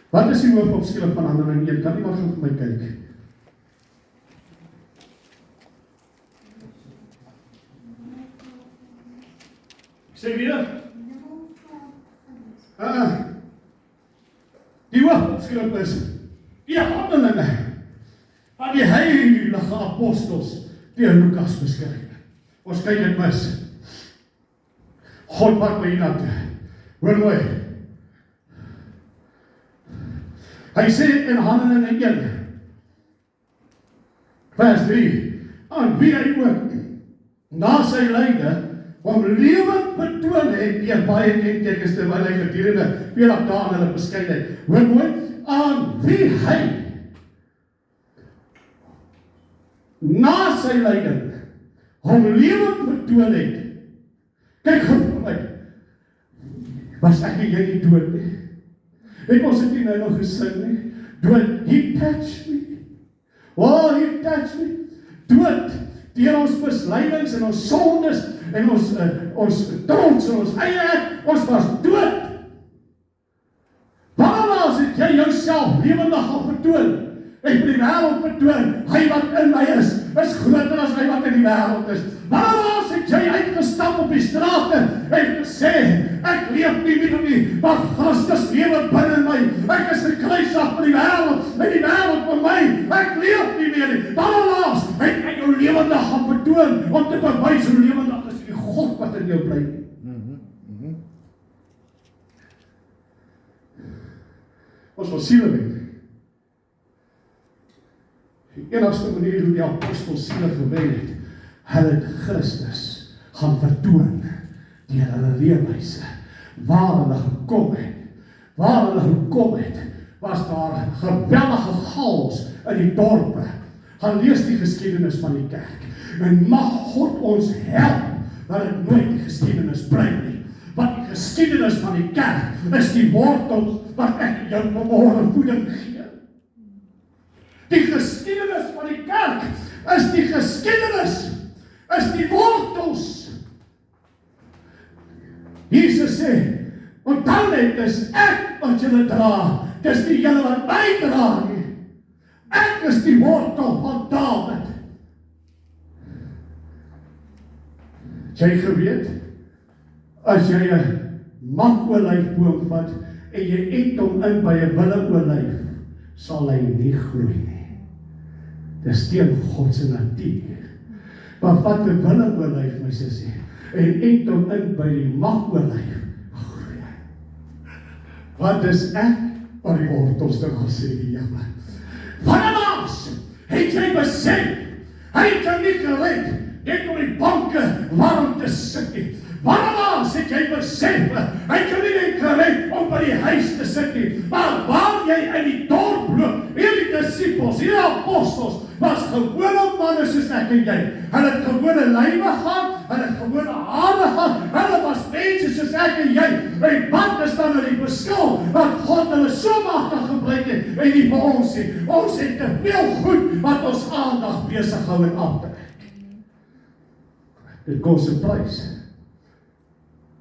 Wat is die hoofopskrif van Handelinge 1? Kan iemand gou vir my kyk? Sê weer? Die hoofopskrif is die Handelinge van die heilige apostels deur Lukas beskryf. Ons kyk dit mis. God maak my hiernatoe. Hoor mooi. Hy sê in Handelinge 1, vers 3, aan wie hy ook na sy lyde om lewend betoon het deur baie kentekens terwyl hy gedurende 40 dae hulle beskyn het. Hoor mooi, aan wie hy na sy lyding hom lewend betoon het. Kyk goed vir my. Was ek en jy nie dood nie? Het ons het nie nou nog gesing nie? Dood, he touched me. Oh, he touched me. Dood, deur ons misleidings en ons sondes en ons trots en ons eie, ons was dood. Waarom het jy jouself lewendig gaan betoon? Ek vir die wêreld betoon, hy wat in my is groter as hy wat in die wêreld is. Waarom het jy uitgestap op die strate en gesê, ek leef nie meer nie, maar Christus lewe binne my. Ek is gekruisig vir die wêreld, en die wêreld vir my. Ek leef nie meer nie. Waarom het jy jou lewendig gaan betoon om te bewys hoe lewendig is die God wat in jou bly? Ons wil siele wen. Die enigste manier hoe die apostels siele gewen het, hulle het Christus gaan vertoon deur hulle leefwyse. Waar hulle gekom het, was daar geweldige chaos in die dorpe. Gaan lees die geskiedenis van die kerk. En mag God ons help dat dit nooit die geskiedenis bly nie. Want die geskiedenis van die kerk is die wortel wat ek jou vanmôre voeding gee. Die geskiedenis van die kerk is die geskiedenis, is die wortels. Jesus sê, onthou net, dis ek wat julle dra, dis nie julle wat my dra nie. Ek is die wortel van Dawid. Jy geweet, as jy 'n makolyfboom vat en jy eet hom in by 'n willeolyf, sal hy nie groei nie. Dis teen God se natuur. Maar vat die willeolyf, my sussie, en ent hom in by die magolyf. Wat is ek? Maar die wortels te gaan sê die Here. Van 'n maas het jy besef, hy kan nie gered, net om die banke warm te sit nie. Van 'n maas het jy besef, hy kan nie net gered om by die huis te sit nie, maar waar jy in die dorp loop, hierdie disippels, hierdie apostels, was gewone manne soos ek en jy. Hulle het gewone lywe gehad, hulle het gewone hare gehad, hulle was mense soos ek en jy. En wat is dan die verskil? Dat God hulle so magtig gebruik het en nie vir ons nie. Ons het te veel goed wat ons aandag besig hou en af te trek. Dit kos 'n prys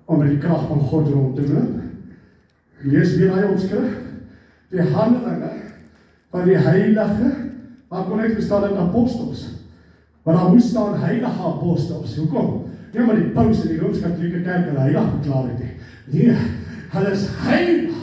om met die krag van God rond te loop. Lees weer daai opskrif. Die Handelinge van die heilige, maar kon net verstaan dat apostels. Maar daar moes staan heilige apostels. Hoekom? Nie maar die paus in die Rooms-Katolieke Kerk hulle heilig verklaar het nie. Nee, hulle is heilig,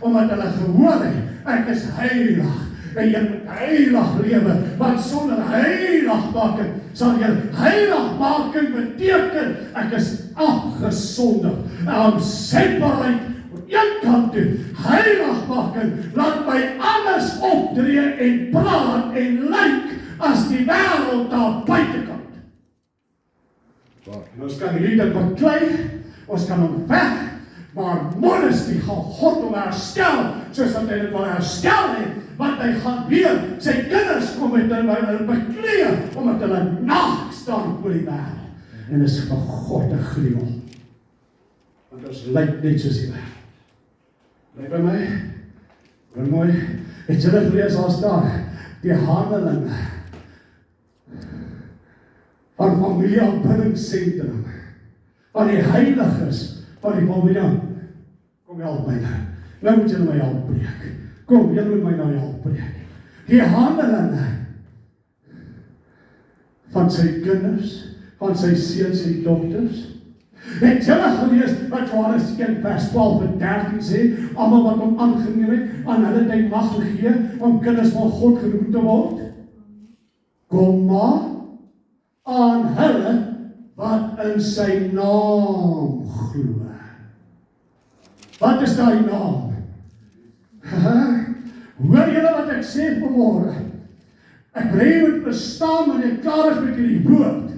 omdat hulle gehoor het, ek is heilig, en jy moet heilig lewe, want sonder heiligmaking sal jy heiligmaking beteken, ek is afgesonder, I'm separate, een kant toe, heiligmaking, laat my anders optree en praat en lyk as die wêreld daar buitekant. En ons kan hierdie ding beklei, ons kan hom weg, maar modesty gaan God hom herstel, soos dat hy dit wil herstel het, want hy gaan weer sy kinders kom met hulle beklee, omdat hulle naak staan voor die wêreld. En is vir God 'n gruwel. Want ons lyk net soos die wêreld. Lyk by my, hoor mooi, het julle gelees as daar, die Handelinge van familie aanbiddingsentrum, van die heiliges, van die familie, kom help my nou moet julle my help preek, kom, julle moet my nou help preek, die Handelinge van sy kinders, van sy seuns en dogters, het julle gelees wat Johannes 1 vers 12 en 13 sê, almal wat hom aangeneem het, aan hulle het hy mag gegee, om kinders van God genoem te word, kom maar, aan hulle wat in sy naam glo. Wat is daai naam? Hoor julle wat ek sê vanmôre? Ek wil jy moet verstaan wanneer jy klaar is met hierdie woord,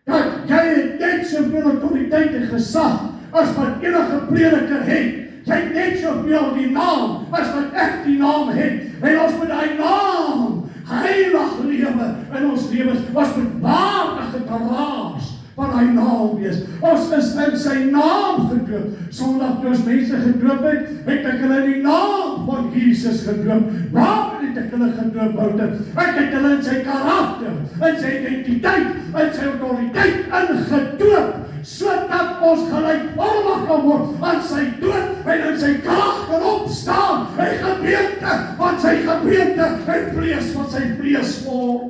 dat jy het net soveel autoriteit en gesag as wat enige prediker het. Jy het net soveel die naam as wat ek die naam het. En ons moet daai naam heilig lewe in ons lewens, ons moet waardige draers van hy naam wees. Ons is in sy naam gedoop. Sondag toe ons mense gedoop het, het ek hulle in die naam van Jesus gedoop. Waarom het ek hulle gedoop, Wouter? Ek het hulle in sy karakter, in sy identiteit, in sy autoriteit ingedoop, sodat ons gelykvormig kan word aan sy dood en in sy krag kan opstaan, en gebeente van sy gebeente en vlees van sy vlees word.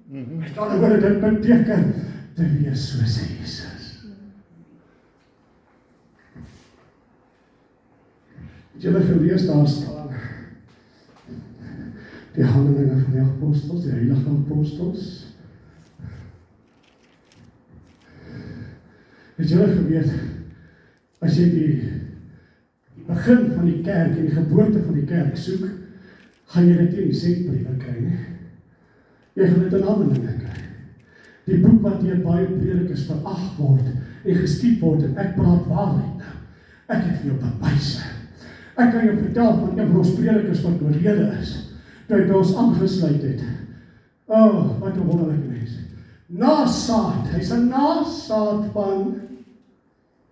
Met ander woorde, dit beteken te wees soos Jesus. Het julle gelees daar staan, die Handelinge van die apostels, die heilige apostels. Het julle geweet, as jy die begin van die kerk en die geboorte van die kerk soek, gaan jy dit in die sendbriewe kry, nie? Jy gaan dit in Handelinge kry. Die boek wat deur baie predikers verag word en geskiep word, en ek praat waarheid nou. Ek het vir jou bewyse. Ek kan jou vertel van een van ons predikers wat oorlede is, toe hy by ons aangesluit het. Oh, wat 'n wonderlike mens. Nasaad, hy's 'n nasaad van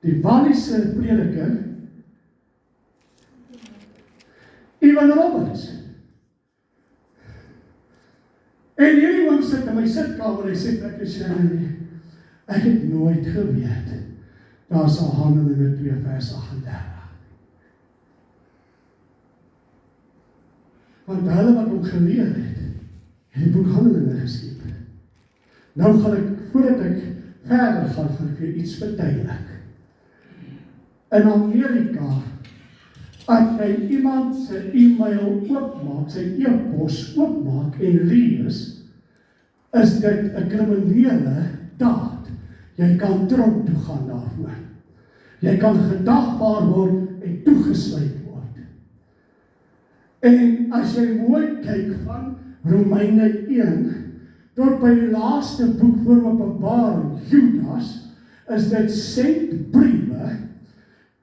die Walliese prediker Ivan Roberts. En hierdie man sit in my sitkamer en hy sê, ek het nooit geweet, daar is al Handelinge 2 vers 38. Want hulle wat hom geleer het die boek Handelinge geskep. Nou gaan ek, voordat ek verder gaan ek vir iets verduidelik. In Amerika, as jy iemand sy e-mail oopmaak, sy e-pos oopmaak en lees, is dit 'n kriminele daad. Jy kan tronk toe gaan daarvoor. Jy kan gedagvaar word en toegesluit word. En as jy mooi kyk van Romeine 1 tot by die laaste boek voor Openbaring, Judas, is dit sendbriewe.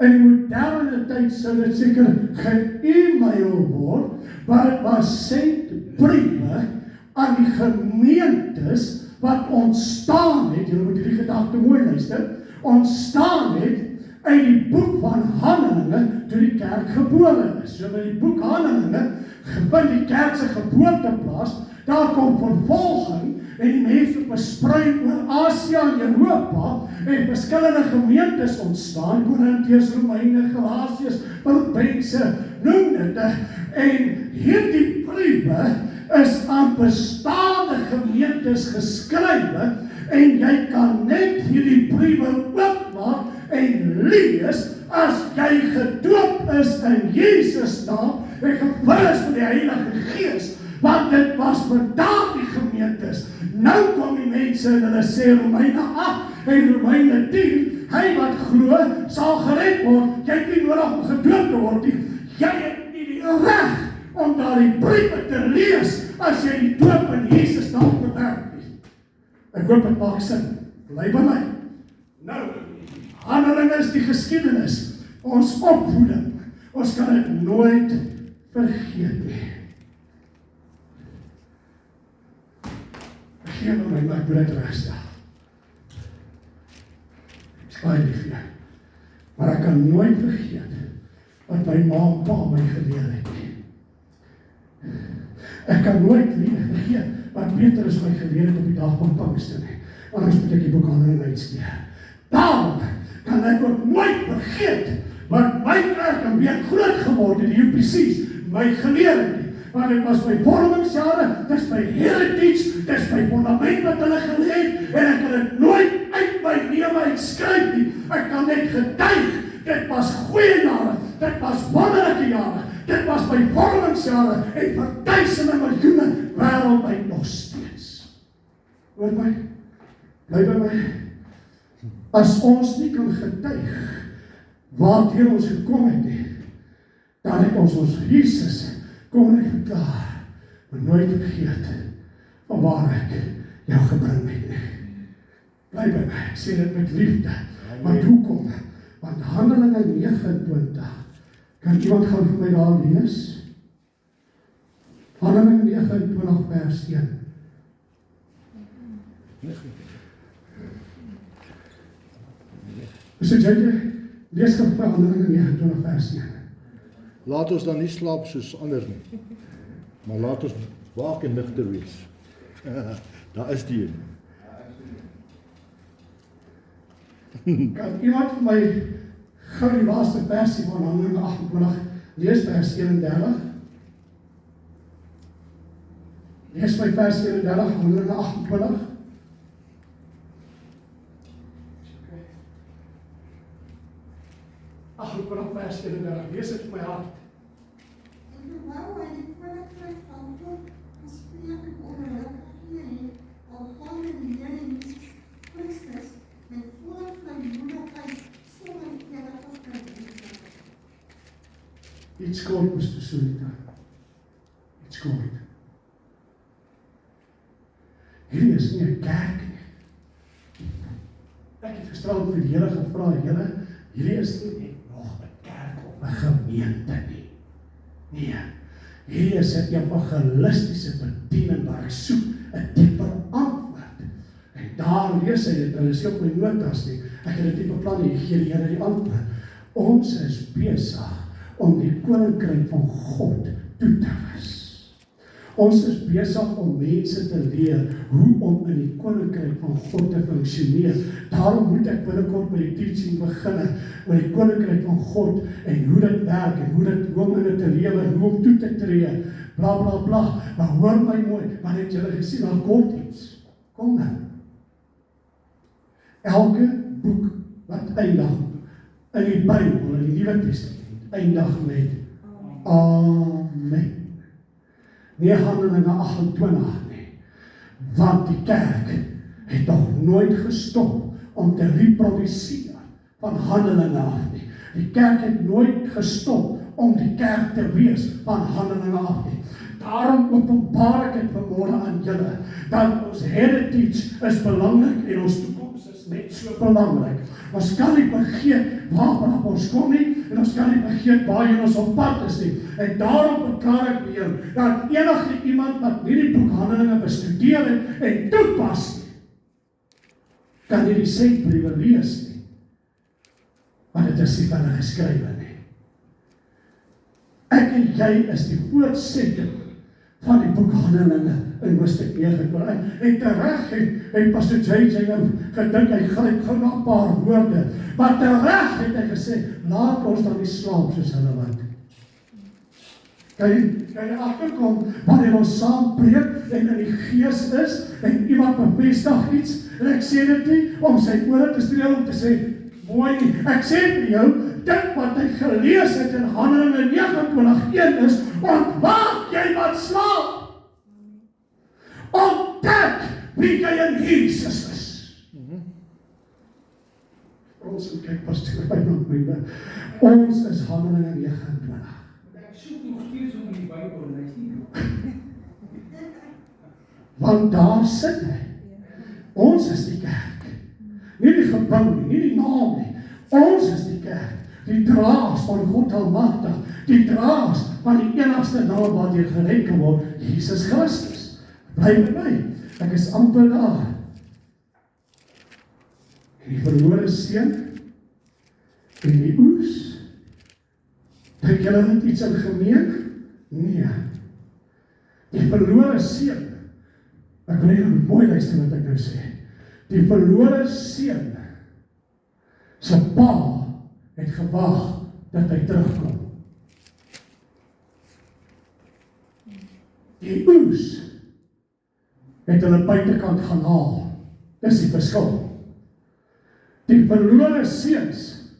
In die moderne tyd sou dit seker ge-e-mail word, maar dit was sendbriewe aan die gemeentes wat ontstaan het, julle moet hierdie gedagte mooi luister, ontstaan het uit die boek van Handelinge toe die kerk gebore is. So met die boek Handelinge, by die kerk se geboorteplaas, daar kom vervolging en die mense versprei oor Asië en Europa en verskillende gemeentes ontstaan, Korintiërs, Romeine, Galasiërs, Filippense, noem dit, en hierdie briewe is aan bestaande gemeentes geskrywe en jy kan net hierdie briewe oopmaak en lees as jy gedoop is in Jesus naam en gevul is met die Heilige Gees, want dit was vir daardie gemeentes. Nou kom die mense en hulle sê Romeine 8 en Romeine 10, hy wat glo sal gered word. Jy het nie nodig om gedoop te word nie. Jy het nie die reg om daardie briewe te lees as jy die doop in Jesus naam bewerk nie. Ek hoop dit maak sin. Bly by my. Nou, Handelinge is die geskiedenis, ons opvoeding. Ons kan dit nooit vergeet nie. Vergeet my, maar ek moet dit regstel. Ek is baie lief vir jou. Maar ek kan nooit vergeet wat my ma en pa my geleer het nie. Ek kan nooit vergeet wat Petrus my geleer het op die dag van Pinkster nie. Anders moet ek die boek Handelinge uitskeer. Daarom kan ek ook nooit vergeet wat my kerk en weer groot geword het, hier presies, my geleer het nie. Want dit was my vormingsjare, dit is my heritage, dit is my fundament wat hulle geleer, en ek kan dit nooit uit my lewe uitskryf nie. Ek kan net getuig, dit was goeie jare, dit was wonderlike jare, dit was my vormingsjare, en vir duisende miljoene wêreldwyd nog steeds. Hoor my, bly by my. As ons nie kan getuig waartoe ons gekom het nie, dan het ons Jesus kom en verklaar, maar nooit vergeet van waar ek jou gebring het nie. Bly by my, ek sê dit met liefde. Maar hoekom? Want Handelinge 29, kan iemand gaan vir my daar lees? Handelinge 29 vers 1. So jy lees gou by Handelinge 29 vers 1. Laat ons dan nie slaap soos ander nie, maar laat ons waak en nigter wees. Daar is die een. Kan iemand vir my gou die laaste versie van Handelinge 28 lees, vers 31? Lees my vers 31, Handelinge 28. Ag, ek wil op vers 31, lees dit vir my hart. En terwyl hy die koninkryk van God gespreek en onder hulle gegee het, al gaan die Here Jesus Christus met volle vrymoedigheid sonder enige verwydering. Iets kort moes te so dit. Iets kort. Hierdie is nie 'n kerk nie. Ek het gisterand vir die Here gevra, Here, hierdie is nie nog 'n kerk of 'n gemeente nie. Nee, hierdie is 'n evangelistiese bediening waar ek soek 'n dieper antwoord. En daar lees hy dit, hulle is nie op my notas nie. Ek het dit nie beplan nie, gee die Here die antwoord. Ons is besig om die koninkryk van God toe te wys. Ons is besig om mense te leer hoe om in die koninkryk van God te funksioneer. Daarom moet ek binnekort by die teaching begin oor die koninkryk van God en hoe dit werk en hoe om in dit te lewe en hoe om toe te tree. Bla bla bla. Maar hoor my mooi, maar het julle gesien, daar kort iets. Kom nou. Elke boek wat eindig in die Bybel, in die Nuwe Testament, eindig met Amen. Nie Handelinge 28 nie, Want die kerk het nog nooit gestop om te reproduceer van Handelinge af nie. Die kerk het nooit gestop om die kerk te wees van Handelinge af nie. Daarom openbaar ek dit vanmôre aan julle, dat ons heritage is belangrik en ons toekoms is net so belangrik. Ons kan nie vergeet waarvan ons kom nie, en ons kan nie vergeet waarheen ons op pad is nie. En daarom verklaar ek weer, dat enige iemand wat nie die boek Handelinge bestudeer het en toepas nie, kan nie die sendbriewe lees nie. Want dit is nie van hulle geskrywe nie. Ek en jy is die voortsetting van die boek Handelinge in hoofstuk 9. En tereg het Pastor JJ nou gedink, hy gryp gou na 'n paar woorde, maar tereg het hy gesê, laat ons dan nie slaap soos hulle wat. Kan jy agterkom, wanneer ons saam preek en in die gees is, en iemand bevestig iets, en ek sê dit nie om sy ore te streel om te sê, mooi nie, ek sê vir jou, dit wat hy gelees het in Handelinge 29:1 is, ontwaak jy wat slaap. Ontdek wie jy in Jesus is. Ons kyk pastoor by my. Ons is Handelinge 29. Ek soek nog steeds om die Bybel en hy sien. Want daar sit hy. Ons is die kerk. Nie die gebou nie, nie die naam nie. Ons is die kerk. Die draers van God Almagtig, die draers van die enigste naam wat jy gered kan word, Jesus Christus. Bly by my, ek is amper daar. En die verlore seun, en die oes, dink julle het iets in gemeen? Nee. Die verlore seun, ek wil net mooi luister wat ek nou sê, die verlore seun, sy pa, het gewag dat hy terugkom. Die oes het hulle buitekant gaan haal. Dis die verskil. Die verlore seuns.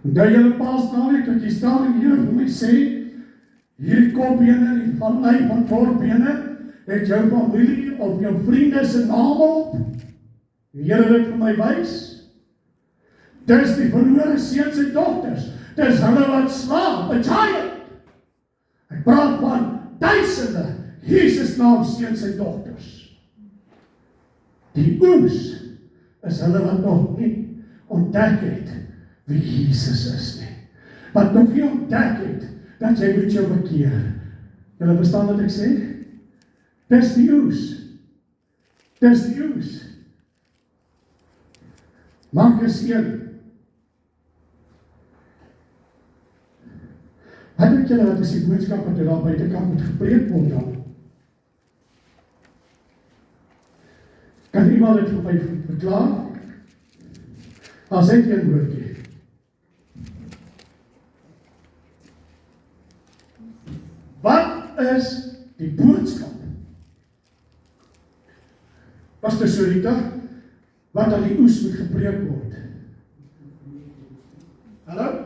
Onthou julle Paasnaweek dat jy staan en Here vir my sê, hierdie kopbene, die vallei van voorbene, het jou familie of jou vriende se name op. Die Here dit vir my wys. Dis die verlore seuns en dogters. Dis hulle wat slaap, 'n child. Ek praat van duisende Jesus naam seuns en dogters. Die oes is hulle wat nog nie ontdek het wie Jesus is nie. Wat nog nie ontdek het dat jy moet jou bekeer. Julle verstaan wat ek sê? Dis die oes. Dis die oes. Markus 1. Wat dink julle wat is die boodskap wat daar buitekant moet gepreek word dan? Kan iemand dit vir my verklaar? As ek een woordjie. Wat is die boodskap? Pastor Sorita, wat aan die oes moet gepreek word? Hallo?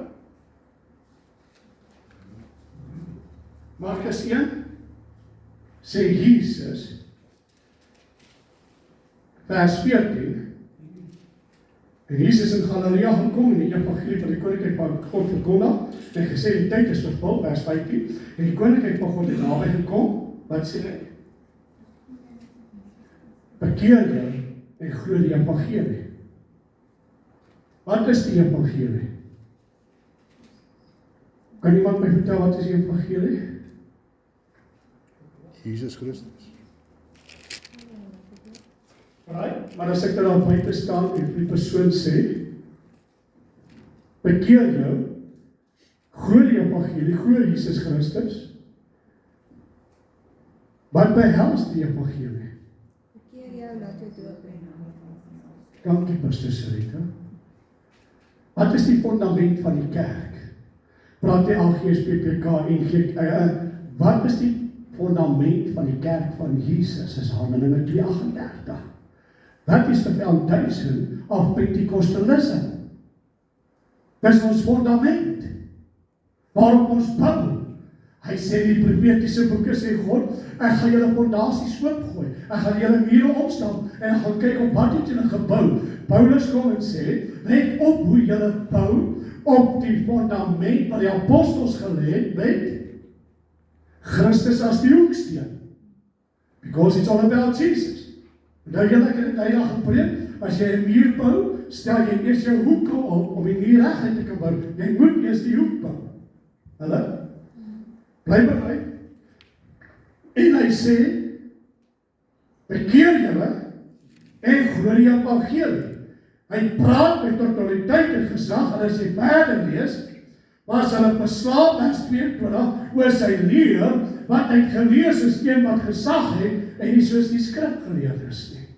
Markus 1 sê Jesus, vers 14, en Jesus in Galilea gekom en die evangelie van die koninkryk van God verkondig, en gesê die tyd is vervul, vers 15, en die koninkryk van God het naby gekom, wat sê hy? Bekeer jy en glo die evangelie. Wat is die evangelie? Kan iemand my vertel wat is die evangelie? Jesus Christus. Right? Maar as ek daar buite staan en die persoon sê, bekeer jou, glo die evangelie, glo Jesus Christus, wat behels die evangelie? Bekeer jou, laat jou doop neem. Dankie, Pastor Sarita. Wat is die fundament van die kerk? Praat die LGS, PPK, NG, wat is die fundament van die kerk van Jesus? Is Handelinge 2:38. That is the foundation of Pentecostalism. Dis ons fundament, waarop ons bou. Hy sê die profetiese boeke sê God, ek gaan julle fondasies oopgooi. Ek gaan julle mure opstaan en ek gaan kyk op wat het julle gebou. Paulus kom en sê, let op hoe julle bou op die fundament wat die apostels gelê het, weet Christus as die hoeksteen. Because it's all about Jesus. Nou julle ek het eendag gepreek, as jy 'n muur bou, stel jy eers jou hoeke op om die muur reguit te kan bou. Jy moet eers die hoek bou. Hallo? Bly by. En hy sê, bekeer julle en glo die evangelie. Hy praat met autoriteit en gesag, en as jy verder lees, was hulle beslaap vers 22 oor sy leer, wat hy gelees is een wat gesag het, en nie soos die skrifgeleerdes nie.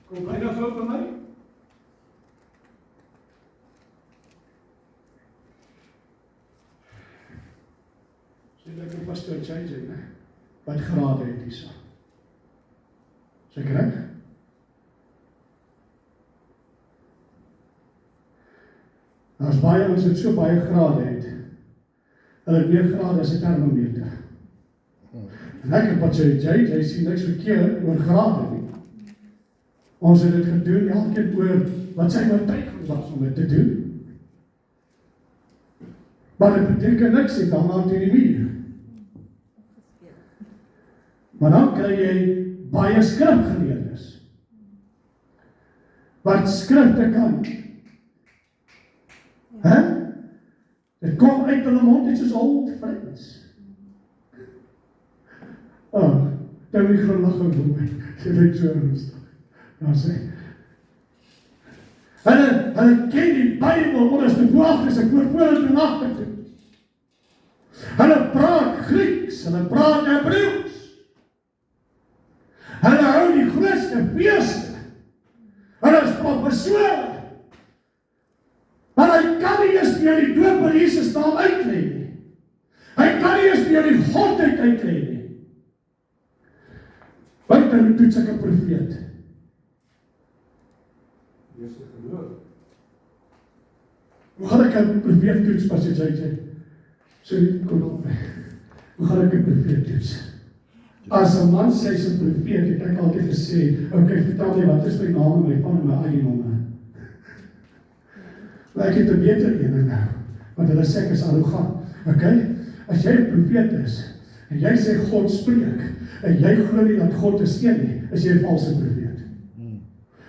Kom bly nou gou by my. Sê ek die pastoor JJ, ne? Wat grade het hy so? Seker reg? As baie ons het so baie grade het, hulle het meer grade as 'n termometer. En ek het wat jy sien niks verkeerd oor grade nie. Ons het dit gedoen elkeen oor wat sy oortuiging was om dit te doen. Maar dit beteken niks nie, dan maak jy die muur. Maar dan kry jy baie skrifgeleerdes wat skrifte kan. Dit kom uit hulle mond, dit is old friends. Dan die glimlach oor my, sy weet so rustig. Dan sê, hulle ken die Bybel, onderste boagtes, ek hoor voor en agter toe. Hulle praat Grieks, hulle praat Hebreeuws. Hulle hou die grootste feeste. Hulle is professore. Maar hy kan nie eens meer die doop van Jesus naam uitlei nie. Hy kan nie eens meer die godheid uitlei nie. Buiten toets ek 'n profeet. Eerste geloof. Hoe gaan ek 'n profeet toets, pastor JJ? Sorry, kom op my. Hoe gaan ek 'n profeet toets? As 'n man sê hy's 'n profeet, het ek altyd gesê, okay, vertel my wat is my naam en my van en my eie nommer. Maar ek het 'n beter ene nou, want hulle sê ek is arrogant. Okay? As jy 'n profeet is, en jy sê God spreek, en jy glo nie dat God is een nie, is jy 'n valse profeet.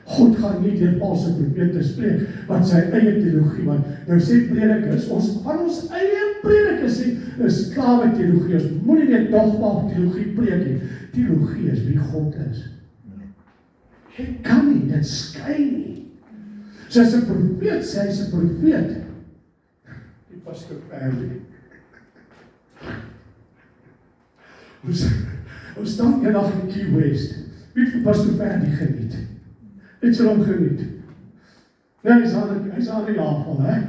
God gaan nie deur valse profete spreek, wat sy eie teologie, want nou sê predikers, ons van ons eie predikers sê, is klaar met teologie, ons moet nie meer dogma teologie preek nie. Teologie is wie God is. Jy kan nie, dit skei nie. So as 'n profeet sê, hy's 'n profeet. Die pastoor Perry. Ons staan eendag in Key West. Wie het vir pastoor Perry geniet? Het sy hom geniet? Ja, hy's aan die jaarval, hè?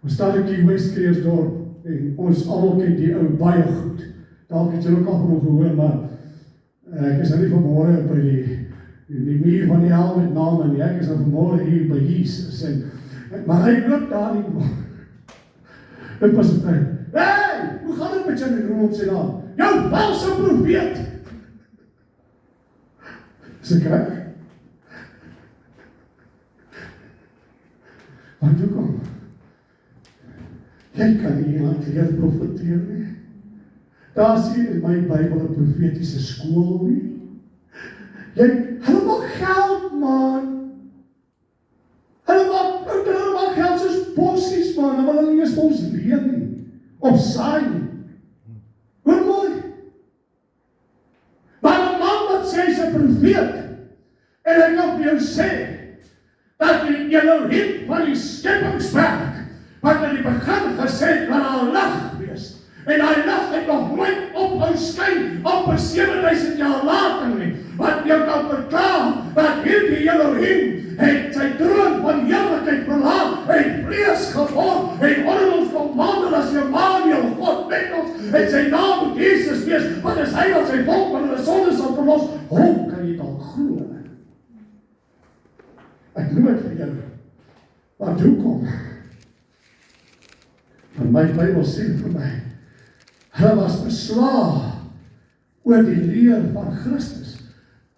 Ons staan in Key West, Kreersdorp, en ons almal ken die ou baie goed. Dalk het jy ook al van hom gehoor, maar ek is nou nie vanmôre by die muur van die hel met name nie, ek is nou vanmôre hier by Jesus, maar hy loop daar nie, dit was 'n vrou, hey, hoe gaan dit met jou, en noem op sy naam, jou valse profeet, is ek reg? Want hoekom? Jy kan nie iemand leer profeteer nie. Daar sien in my Bybel 'n profetiese skool nie. Hulle maak geld, man. Hulle maak geld soos bossies, man. Hulle wil nie eens vir ons leer nie. Of saai nie. Hoor mooi. Maar 'n man wat sê hy's 'n profeet, en hy kan vir jou sê, dat die Elohim van die skeppingswerk, wat in die begin gesê het, dat daar lig wees, en die lig het nog nooit ophou skyn, op 'n 7000 jaar later nie, wat jou kan verklaar, dat hierdie Elohim, het sy troon van heerlikheid verlaat, en vlees geword, en onder ons kom wandel as Emmanuel, God met ons, en sy naam moet Jesus wees, want is hy wat sy volk van hulle sonde sal verlos. Hoe kan jy dan glo? Ek noem het vir jou, want hoekom? Want my Bybel sê vir my, Hulle was beslaag oor die leer van Christus.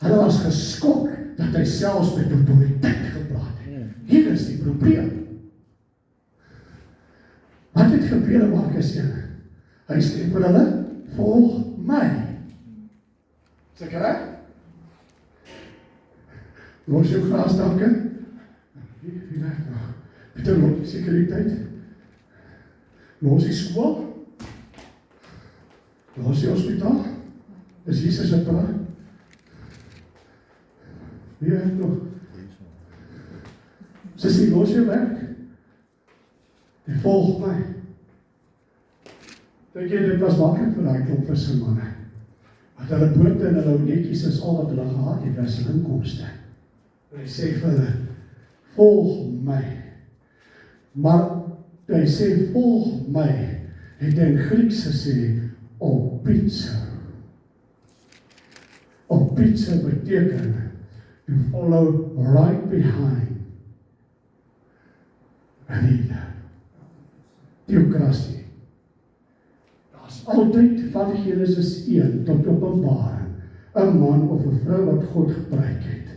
Hulle was geskok dat hy selfs met autoriteit gepraat het. Hier is die probleem. Wat het gebeur in Markus 1? Hy sê vir hulle, volg my. Is ek reg? Los jou grasdanke. Wie werk nog? Pieter, los die sekuriteit. Los die skool. Los die hospitaal. Is Jesus het praat. Wie werk nog? Sissie, los jou werk. En volg my. Dink jy, dit was maklik vir daai klomp vissermanne. Want hulle bote en hulle netjies is al wat hulle gehad het, was hulle inkomste. En hy sê vir hulle, volg my. Maar toe hy sê, volg my, het hy in Grieks gesê, opitso. Opitso beteken, to follow right behind. En hier, theokrasie. Daar is altyd van Genesis 1 tot Openbaring 'n man of 'n vrou wat God gebruik het.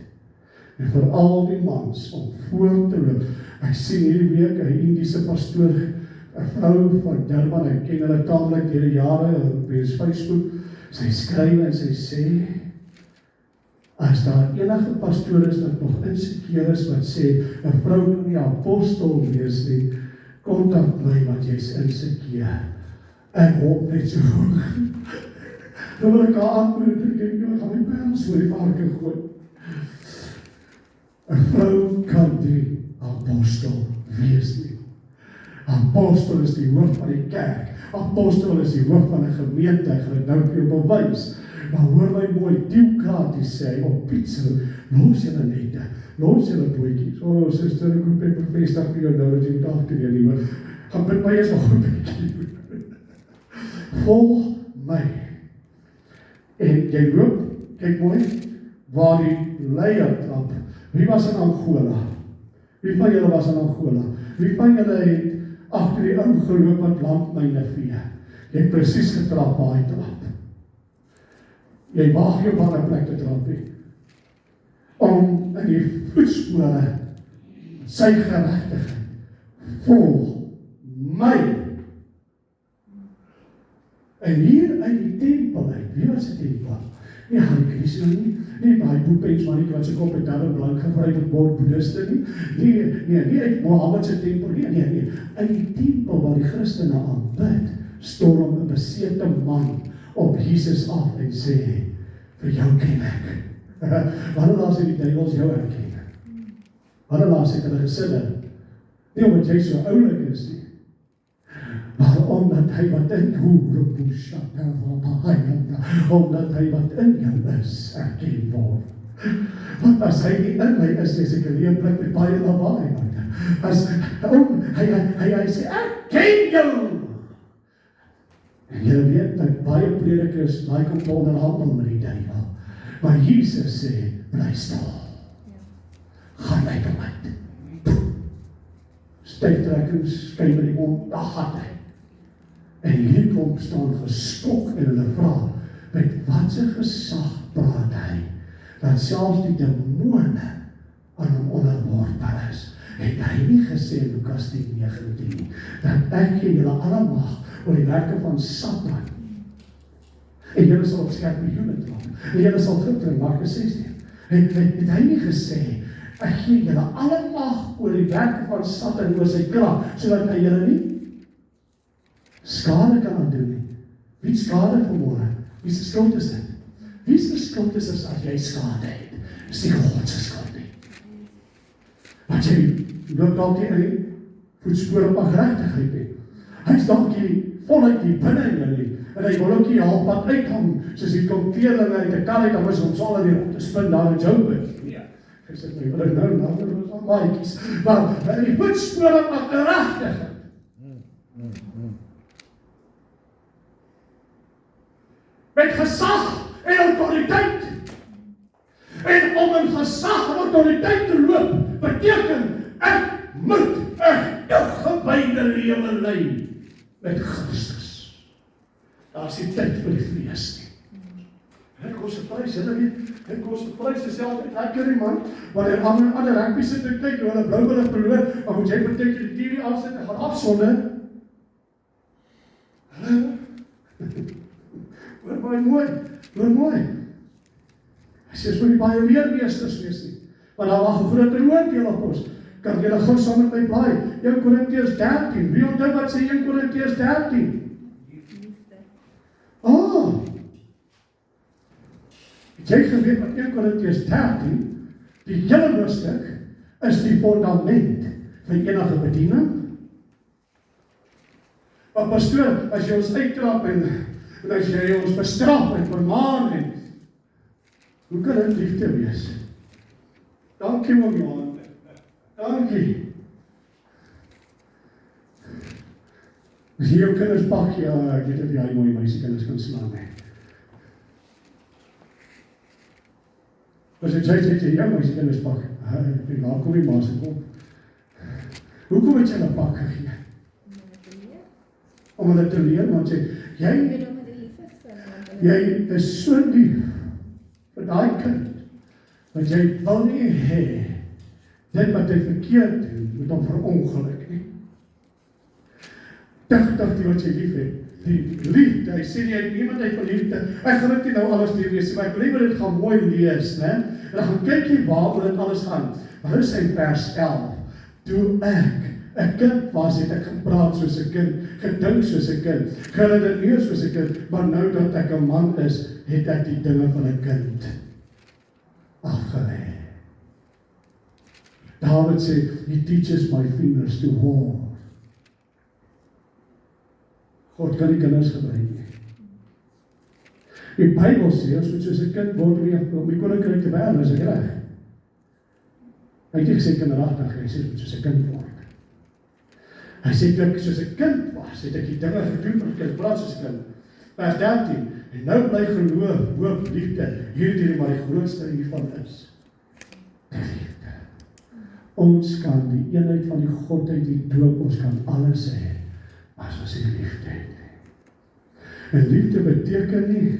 En vir al die mans om voor te loop. Ek sien hierdie week 'n Indiese pastoor, 'n vrou van Durban, ek ken hulle taamlik deur die jare op Facebook. Sy skryf en sy sê, as daar enige pastoor is wat nog insekeer is, wat sê, 'n vrou kan nie apostel wees nie, kontak my want jy's insekeer. En hoop net so hoog. Dan wil ek haar antwoord, ek gaan my pijls oor die varken gooi. 'n vrou kan die apostel wees nie. Apostel is die hoof van die kerk. Apostel is die hoof van 'n gemeente. Ek gaan dit nou vir jou bewys. Maar hoor my mooi, theokraties sê, op Pietso, los julle nette, los julle bootjies. O, suster, ek moet bevestig vir jou nou, dat jy moet agterheen nie, maar gaan bid my eens nog 'n bietjie. Volg my. En jy loop, kyk mooi, waar die leier trap. Wie was in Angola? Wie van julle was in Angola? Wie van julle het agter die ou geloop wat landmyne vee? Jy het presies getrap waar hy trap. Jy waag jou op 'n plek te trap nie. Om in die voetspore sy geregtigheid. Volg my. En hier uit die tempel uit, wie was die tempel? Nie Hare Krishna nie baie boepens maar nie wat sy kop het daar blank gevry met bord boeddhiste nie. Nie uit Mohammed se tempel nie. Uit die tempel waar die Christene aanbid, storm 'n besete man op Jesus af en sê, vir jou ken ek. Wanneer laas het die duiwels jou herken? Wanneer laas het hulle gesinne? Nie omdat jy so oulik is nie, maar omdat hy wat in omdat hy wat in jou is, erken word. Want as hy nie in my is ek 'n leemplek met baie lawaai. Hy sê, ek ken jou! En jy weet dat baie predikers like om te onderhandel met die duiwel. Maar Jesus sê, bly stil. Gaan uit hom uit. Stuiptrekkings, skyn met die mond, daar gaan hy. En hierdie klomp staan geskok en hulle vra, met wat se gesag praat hy, dat selfs die demone aan hom onderworpe is. Het hy nie gesê, Lukas 10:19 nie, dat ek gee julle alle mag oor die werke van Satan. En julle sal op skerpioene trap. En julle sal gitter in Markus 16. Het hy nie gesê, ek gee julle alle mag oor die werke van Satan oor sy krag, sodat hy julle nie skade kan aandoen nie. Wie skade vermoor? Wie se skuld is dit? Wie se skuld is as jy skade het? Dis nie God se skuld nie. Want jy loop dalk nie in die voetspore van geregtigheid nie. Hy's dalk nie voluit die binne in jou nie. En hy wil ook nie halfpad uithang, soos die kompeerlinge uit 'n kar uit, dan is ons al weer op te spin daar in Joburg. Nee, ek sê my wil nou ons al maatjies. Maar die voetspore van geregtigheid. Met gesag en autoriteit. En om in gesag en autoriteit te loop, beteken ek moet 'n toegewyde lewe lei met Christus. Daar is die tyd vir die vlees nie. Dit kos 'n prys, julle weet, dit kos 'n prys, is altyd lekker die man, wanneer ander rugby sit en kyk, hulle blou verloor, maar moet jy partykeer die TV afsit en gaan afsonder. Hoor mooi. Hy sê, ons moet nie baie leermeesters wees nie, want daar wag 'n groter oordeel op ons. Kan julle gou saam met my blaai, 1 Korintiërs 13, wie onthou wat sê 1 Korintiërs 13? Het jy geweet wat 1 Korintiërs 13, die hele hoofstuk, is die fundament vir enige bediening? Maar pastoor, as jy ons uittrap en as jy ons bestraf en vermaan en, hoe kan dit liefde wees? Dankie oom Johan, dankie. As jy jou kinders pak, ja, ek weet of jy mooi meisie kinders kan slaan, he. As ek sê, jou meisie kinders pak, waar kom die maas gekom? Hoekom het jy hulle pak gegee? Om hulle te leer, want sê, jy is so lief vir daai kind, want jy wil nie hê, dit wat hy verkeerd doen, moet hom verongeluk nie. Dig die wat jy lief het, die liefde, hy sê nie, hy het niemand uit van liefde, ek gaan dit nie nou alles lees, maar ek wil nie dit gaan mooi lees, ne? En dan gaan kyk jy waar dit alles gaan, wat is hy vers 11, toe ek, 'n kind was, het ek gepraat soos 'n kind, gedink soos 'n kind, geredeneer soos 'n kind, maar nou dat ek 'n man is, het ek die dinge van 'n kind afgelê. David sê, he teaches my fingers to war. God kan die kinders gebruik nie. Die Bybel sê, as moet soos 'n kind word om die koninkryk te beerwe, is ek reg. Hy het nie gesê kinderagtig, hy sê moet soos 'n kind word. Hy sê, toe ek soos 'n kind was, het ek die dinge gedoen vir kind, praat soos 'n kind. Vers 13, en nou bly geloof, hoop, liefde, hierdie maar die grootste hiervan is. Die liefde. Ons kan die eenheid van die Godheid, die doop, ons kan alles hê, as ons die liefde het. En liefde beteken nie,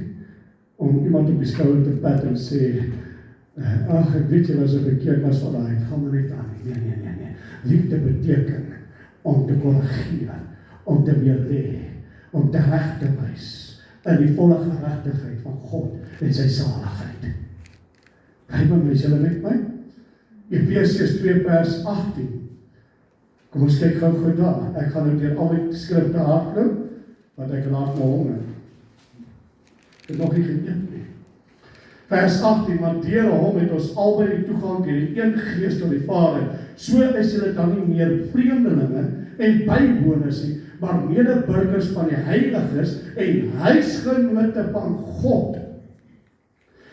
om iemand op die skouer te pat en sê, ag, ek weet jy was so verkeerd, was van daai, gaan maar net aan. Nee. Liefde beteken, om te korrigeer, om te weerlee, om te reg te wys, in die volle geregtigheid van God, en sy saligheid. Bly my julle met my? Efesiërs 2 vers 18. Kom ons kyk gou daar. Ek gaan nou deur al die skrifte hardloop, want ek raak nou honger. Ek het nog nie geëet nie. Vers 18, want deur hom het ons albei die toegang deur die een gees tot die Vader. So is julle dan nie meer vreemdelinge en bywoners nie, maar medeburgers van die heiliges en huisgenote van God.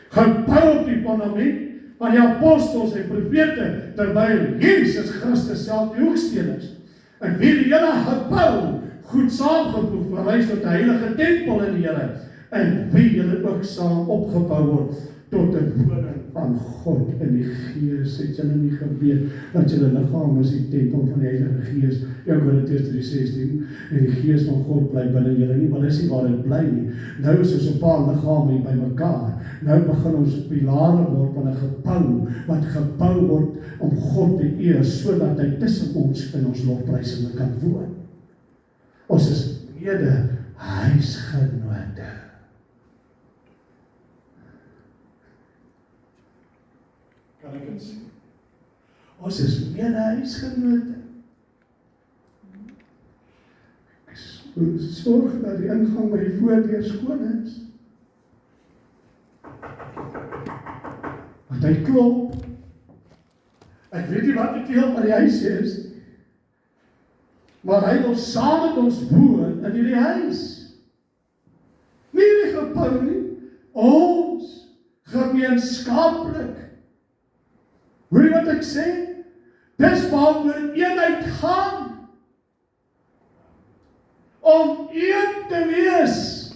Gebou op die fundament van die apostels en profete, terwyl Jesus Christus self die hoeksteen is. En wie die hele gebou goed saamgevoeg verwys tot die heilige tempel in die Here, en wie julle ook saam opgebou word tot 'n woning van God in die Gees. Het julle nie geweet dat julle liggaam is die tempel van die Heilige Gees, 1 Korintiërs 3:16, en die Gees van God bly binne julle nie, maar dis nie waar dit bly nie. Nou is ons 'n paar liggame hier by mekaar. Nou begin ons pilare word van 'n gebou, wat gebou word om God te eer, sodat hy tussen ons in ons lofprysing kan woon. Ons is mede huisgenote. Kan ek dit sê? Ons is mede huisgenote. Ek sorg dat die ingang by die voordeur skoon is. Want hy klop. Ek weet nie wat die deel van die huis is, maar hy wil saam met ons woon in hierdie huis. Nie die gebou nie, ons gemeenskaplik. Hoor jy wat ek sê? Dis waaroor eenheid gaan. Om een te wees,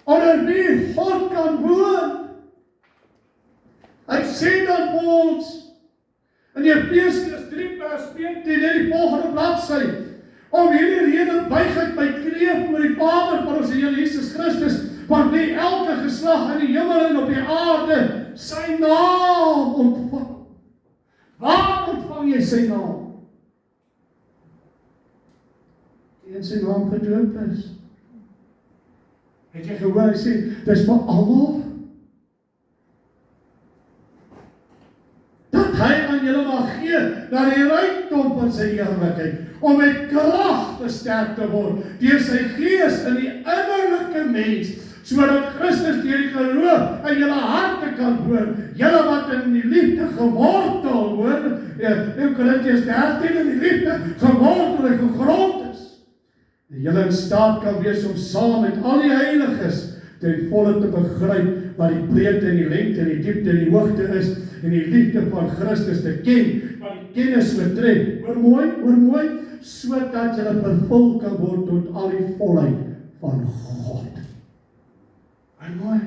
onder wie God kan woon. Hy sê dan vir ons, in Efesiërs 3 vers 19, in die volgende bladsy, om hierdie rede buig ek my knie leef voor die Vader van ons Here Jesus Christus, want wie elke geslag in die hemel en op die aarde sy naam ontvang. Waar ontvang jy sy naam? Die in sy naam gedoop is. Het jy gehoor, hy sê, dis vir almal, dat hy aan julle mag gee, na die rykdom van sy heerlikheid, om met krag versterk te word, deur sy gees in die innerlike mens, sodat Christus deur die geloof in julle harte kan woon, julle wat in die liefde gewortel woon, in Korintiërs 13 in die liefde gewortel en gegrond is, en julle in staat kan wees om saam met al die heiliges ten volle te begryp wat die breedte en die lengte en die diepte en die hoogte is, en die liefde van Christus te ken, wat die kennis betref, hoor mooi, sodat julle vervul kan word tot al die volheid van God. En mooi.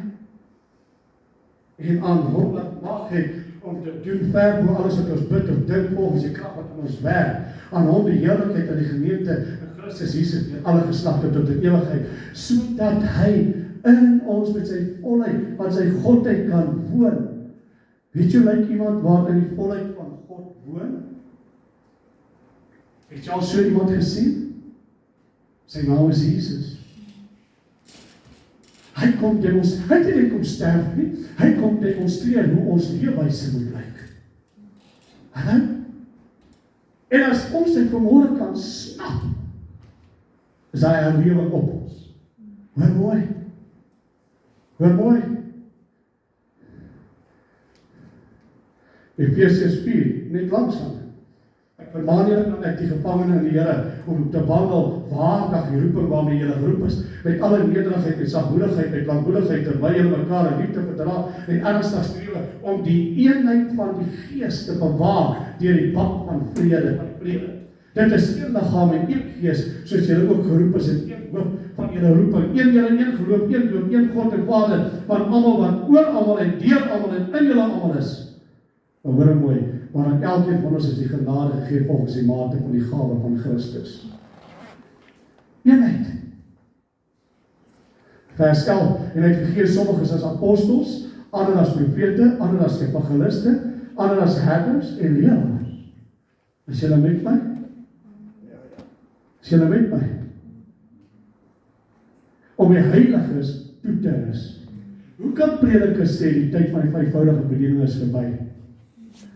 En aan hom wat mag het om te doen ver bo alles wat ons bid of dink volgens die krag wat in ons werk. Aan hom die heerlikheid aan die gemeente in Christus Jesus in alle geslagte tot in ewigheid, sodat hy in ons met sy volheid, wat sy godheid kan woon. Weet jy, lyk iemand waar in die volheid van God woon? Het jy al so iemand gesien? Sy naam is Jesus. Hy kom demonstreer, hy het nie kom sterf nie, hy kom demonstreer hoe ons leefwyse moet lyk. Hallo? En as ons dit vanmôre kan snap, is hy herlewing op ons. Hoor mooi. Hoor mooi. Efesiërs 4, net langsam. Ek vermaan julle dan uit die gevangene in die Here om te wandel waardig die roeping waarmee julle geroep is, met alle nederigheid en sagmoedigheid, met langmoedigheid, terwyl julle mekaar in liefde verdra en ernstig strewe om die eenheid van die Gees te bewaar deur die band van vrede. Dit is een liggaam en een Gees, soos julle ook geroep is in een hoop van julle roeping, een Here, een geloof, een doop, een God en Vader, van almal wat oor almal en deur almal en in julle almal is. Maar hoor mooi, maar aan elkeen van ons is die genade gegee volgens die mate van die gawe van Christus. Eenheid. Vers 11, en hy het gegee sommiges as apostels, ander as profete, ander as evangeliste, ander as herders en leraars. Is julle met my? Is julle met my? Om die heiliges toe te rus. Hoe kan predikers sê die tyd van die vyfvoudige bediening is verby?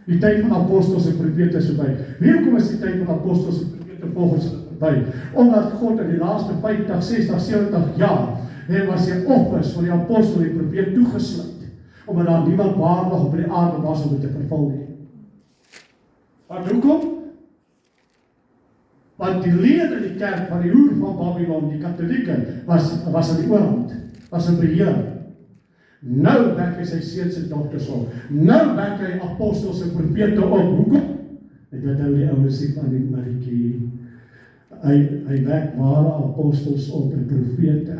Die tyd van apostels en profete is verby. Hoekom is die tyd van apostels en profete volgens verby? Omdat God in die laaste 50, 60, 70 jaar was sy offers van die apostel en profeet toegesluit, omdat daar niemand waardig op die aarde was om dit te vervul nie. Want hoekom? Want die lede in die kerk van die hoer van Babylon, die katholieke, was aan die oorhand, was in beheer. Nou wek hy sy seuns en dogters op. Nou wek hy apostels en profete op. Hoekom? En dit hou die ouens sê van die Marikie. Hy wek ware apostels op en profete,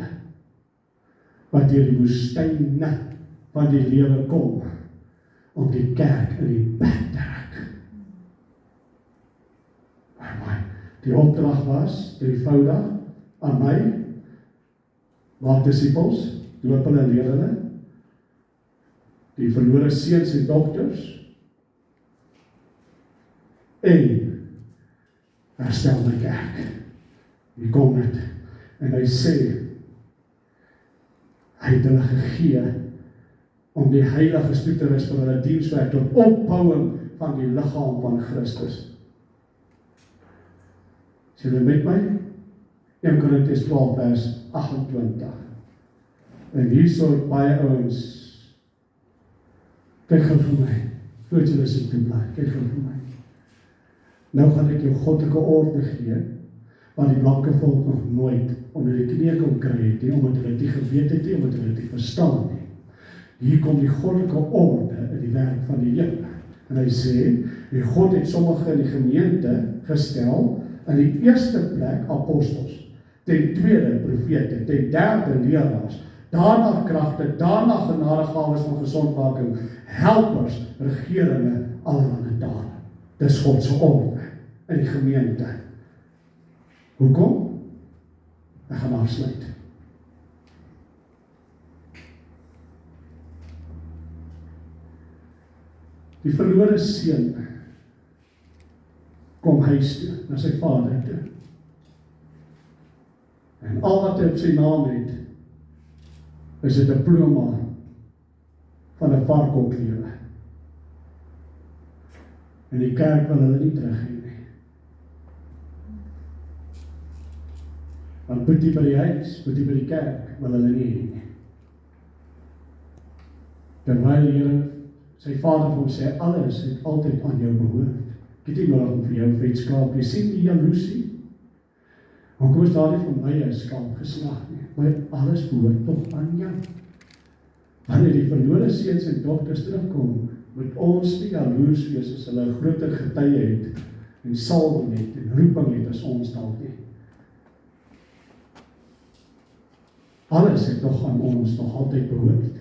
wat deur die woestyne van die lewe kom, om die kerk in die bek te ruk. Maar die opdrag was, eenvoudig, aan my, maak disippels, doop hulle en leer hulle, die verlore seuns en dogters, en herstel my kerk. Hier kom dit, en hy sê, hy het hulle gegee, om die heiliges toe te rus vir hulle dienswerk, tot opbouing van die liggaam van Christus. Is julle met my? 1 Korintiërs 12 vers 28. En hier sal baie ouens, kyk gou vir my, voordat julle sit te blaai, kyk gou vir my. Nou gaan ek jou goddelike orde gee, waar die blanke volk nog nooit onder die knie kon kry het nie, omdat hulle die geweet het nie, omdat hulle die verstaan nie. Hier kom die goddelike orde in die werk van die Here. En hy sê, die God het sommige in die gemeente gestel, in die eerste plek apostels, ten tweede profete, ten derde leraars, daarna kragte, daarna genadegawes van gesondmaking, helpers, regeringe, allerhande dade. Dis God se orde in die gemeente. Hoekom? Ek gaan gaan afsluit. Die verlore seun kom huis toe, na sy vader toe. En al wat hy op sy naam het, is 'n diploma van 'n varkoklewe. En die kerk wil hulle nie terug hê nie. Want boetie by die huis, boetie by die kerk, wil hulle nie hê nie. Terwyl die Here, sy vader vir hom sê, alles het altyd aan jou behoort. Ek het nie nodig om vir jou vet skaap, jy sien die jaloesie. Hoekom is daar nie vir my 'n skaap geslag nie? Maar alles behoort tog aan jou. Wanneer die verlore seuns en dogters terugkom, moet ons nie jaloers wees as hulle 'n groter getuie het en salwing het en roeping het as ons dalk nie. Alles het nog aan ons nog altyd behoort.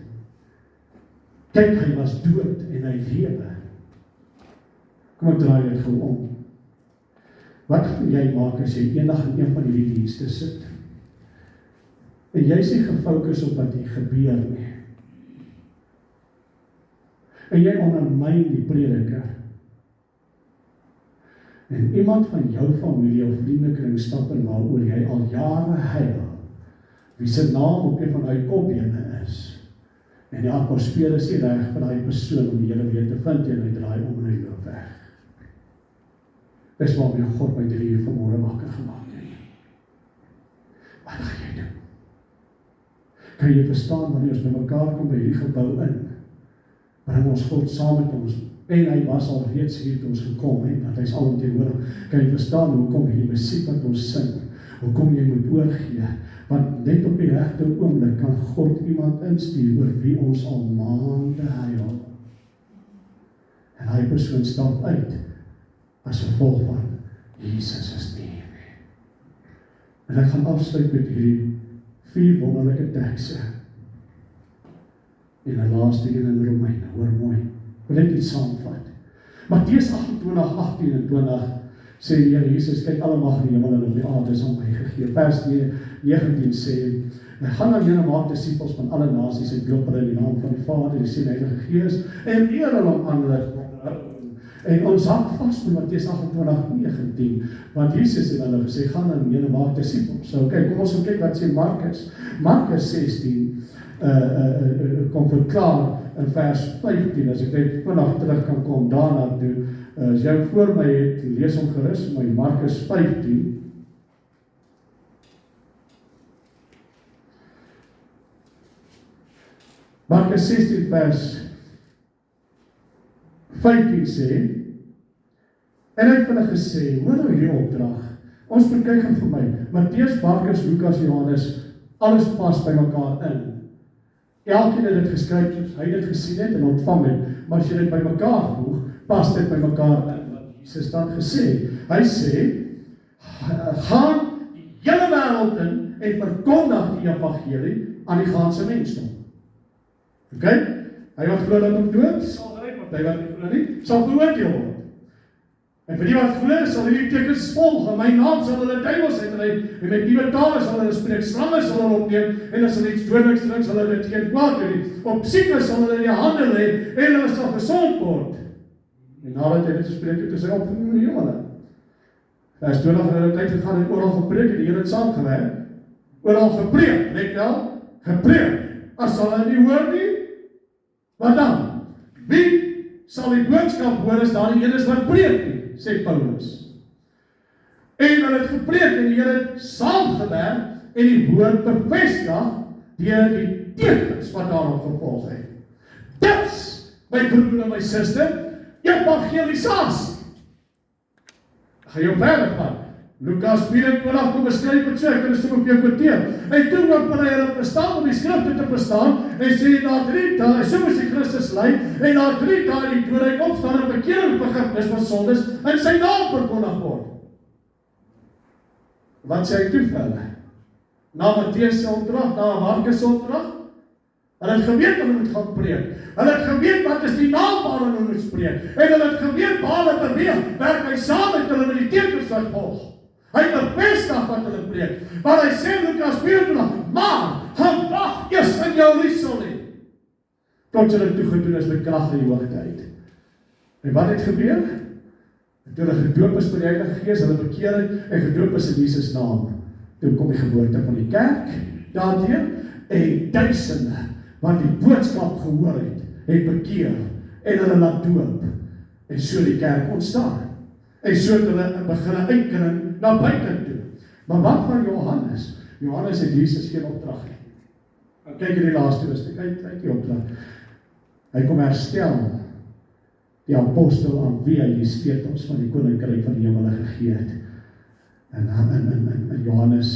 Kyk, hy was dood en hy lewe. Kom ek draai dit gou om. Wat gaan jy maak as jy eendag in een van hierdie dienste sit? En jy is nie gefokus op wat hier gebeur nie. En jy ondermyn die prediker. En iemand van jou familie of vriendekring stap in waaroor jy al jare huil, wie se naam op een van daai kopbene is. En die atmosfeer is nie reg vir daai persoon om die Here weer te vind en hy draai om en hy loop weg. Dis waarmee God my 3 uur vanmôre wakker gemaak het. Wat gaan jy doen? Kan jy verstaan wanneer ons by mekaar kom by hierdie gebou in? Bring ons God saam met ons. En hy was al reeds hier toe ons gekom het, want hy is alomteenwoordig. Kan jy verstaan hoekom hierdie musiek wat ons sing, hoekom jy moet oorgee? Want net op die regte oomblik kan God iemand instuur oor wie ons al maande huil. En hy persoon stap uit as gevolg van Jesus is nie. En ek gaan afsluit met hierdie 4 wonderlike tekste. En 'n laaste een in Romeine, hoor mooi. Wil net iets saamvat. Matteus 28, 18 en 20 sê die Here Jesus, kyk, alle mag in die hemel en op die aarde is aan my gegee. Vers 19 sê, gaan dan julle maak disippels van alle nasies en doop hulle in die naam van die Vader, die Seun en die Heilige Gees en leer hulle om aan hulle en ons hak vas met Matteus 28, 19, want Jesus het hulle gesê, gaan dan julle maak disippels. So kyk, kom ons gaan kyk wat sê Markus. Markus 16 kom verklaar in vers 15, as ek net vinnig terug kan kom daarna toe. As jy voor my het, lees hom gerus my Markus 15. Markus 16 vers 15 sê, en hy het hulle gesê, hoor nou hierdie opdrag, ons bekyk gaan vir my, Matteus, Markus, Lukas, Johannes, alles pas by mekaar in. Elkeen het dit geskryf soos hy dit gesien het en ontvang het, maar as jy dit by mekaar voeg, pas dit by mekaar in, wat Jesus dan gesê. Hy sê, gaan die hele wêreld in en verkondig die evangelie aan die ganse mensdom. OK? Hy wat glo dat hom dood sal gered word, hy wat nie glo nie, sal beoordeel word. En vir die wat glo, sal hierdie tekens volg. In my naam sal hulle duiwels uitdryf, en met nuwe tale sal hulle spreek, slange sal hulle opneem, en as hulle iets dodeliks drink, sal hulle dit geen kwaad doen nie. Op siekes sal hulle in die hande lê, en hulle sal gesond word. En nadat hy dit gespreek het, is hy opgeneem in die hemel. Vers 20 het hulle tyd gegaan en oral gepreek, en die Here het saamgewerk. Oral gepreek, net wel, gepreek. As sal hulle nie hoor nie, wat dan? Wie sal die boodskap hoor as daar die een is wat preek nie, sê Paulus. En hulle het gepreek en die Here het saamgewerk en die woord bevestig deur die tekens wat daarop gevolg het. Dis, my broer en my suster, evangelisasie. Gaan jou verder gaan. Lukas 24 kom beskryf het so, ek kan dit so op jou kwartier. En toe open hy hulle bestaan om die skrifte te verstaan en sê na 3 dae, so moes die Christus ly, en na 3 dae die dode opstaan en bekering vergifnis van sondes in sy naam verkondig word. Wat sê hy toe vir hulle? Na Matteus se opdrag, na Markus se opdrag? Hulle het geweet hulle moet gaan preek. Hulle het geweet wat is die naam waar hulle moet spreek. En hulle het geweet waar hulle beweeg, werk hy saam met hulle met die tekens wat volg. Hy bevestig wat hulle preek. Maar hy sê in Lukas 24, maar gaan wag eers in Jerusalem. Tot julle toegedoen is met krag in die hoogte uit. En wat het gebeur? Toe hulle gedoop is met die Heilige Gees, hulle bekeer het en gedoop is in Jesus naam. Toe kom die geboorte van die kerk daardeur en duisende wat die boodskap gehoor het bekeer en hulle laat doop en so die kerk ontstaan. En so het hulle begin uitkring na buite toe. Maar wat van Johannes? Johannes het Jesus geen opdrag nie. Kyk in die laaste hoofstuk, hy het die opdrag. Hy kom herstel die apostel aan wie hy die sleutels van die koninkryk van die hemel gegee het. En Johannes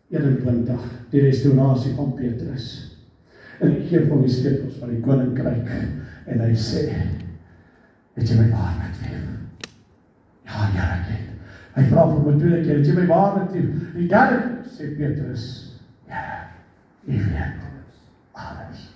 21, die restaurasie van Petrus. En hy gee van die sleutels van die koninkryk en hy sê, het jy my waarheid lief? Ja, Here, ek het. Hy vra vir my tweede keer, het jy my waarheid lief? Die derde sê Petrus, ja, jy weet alles.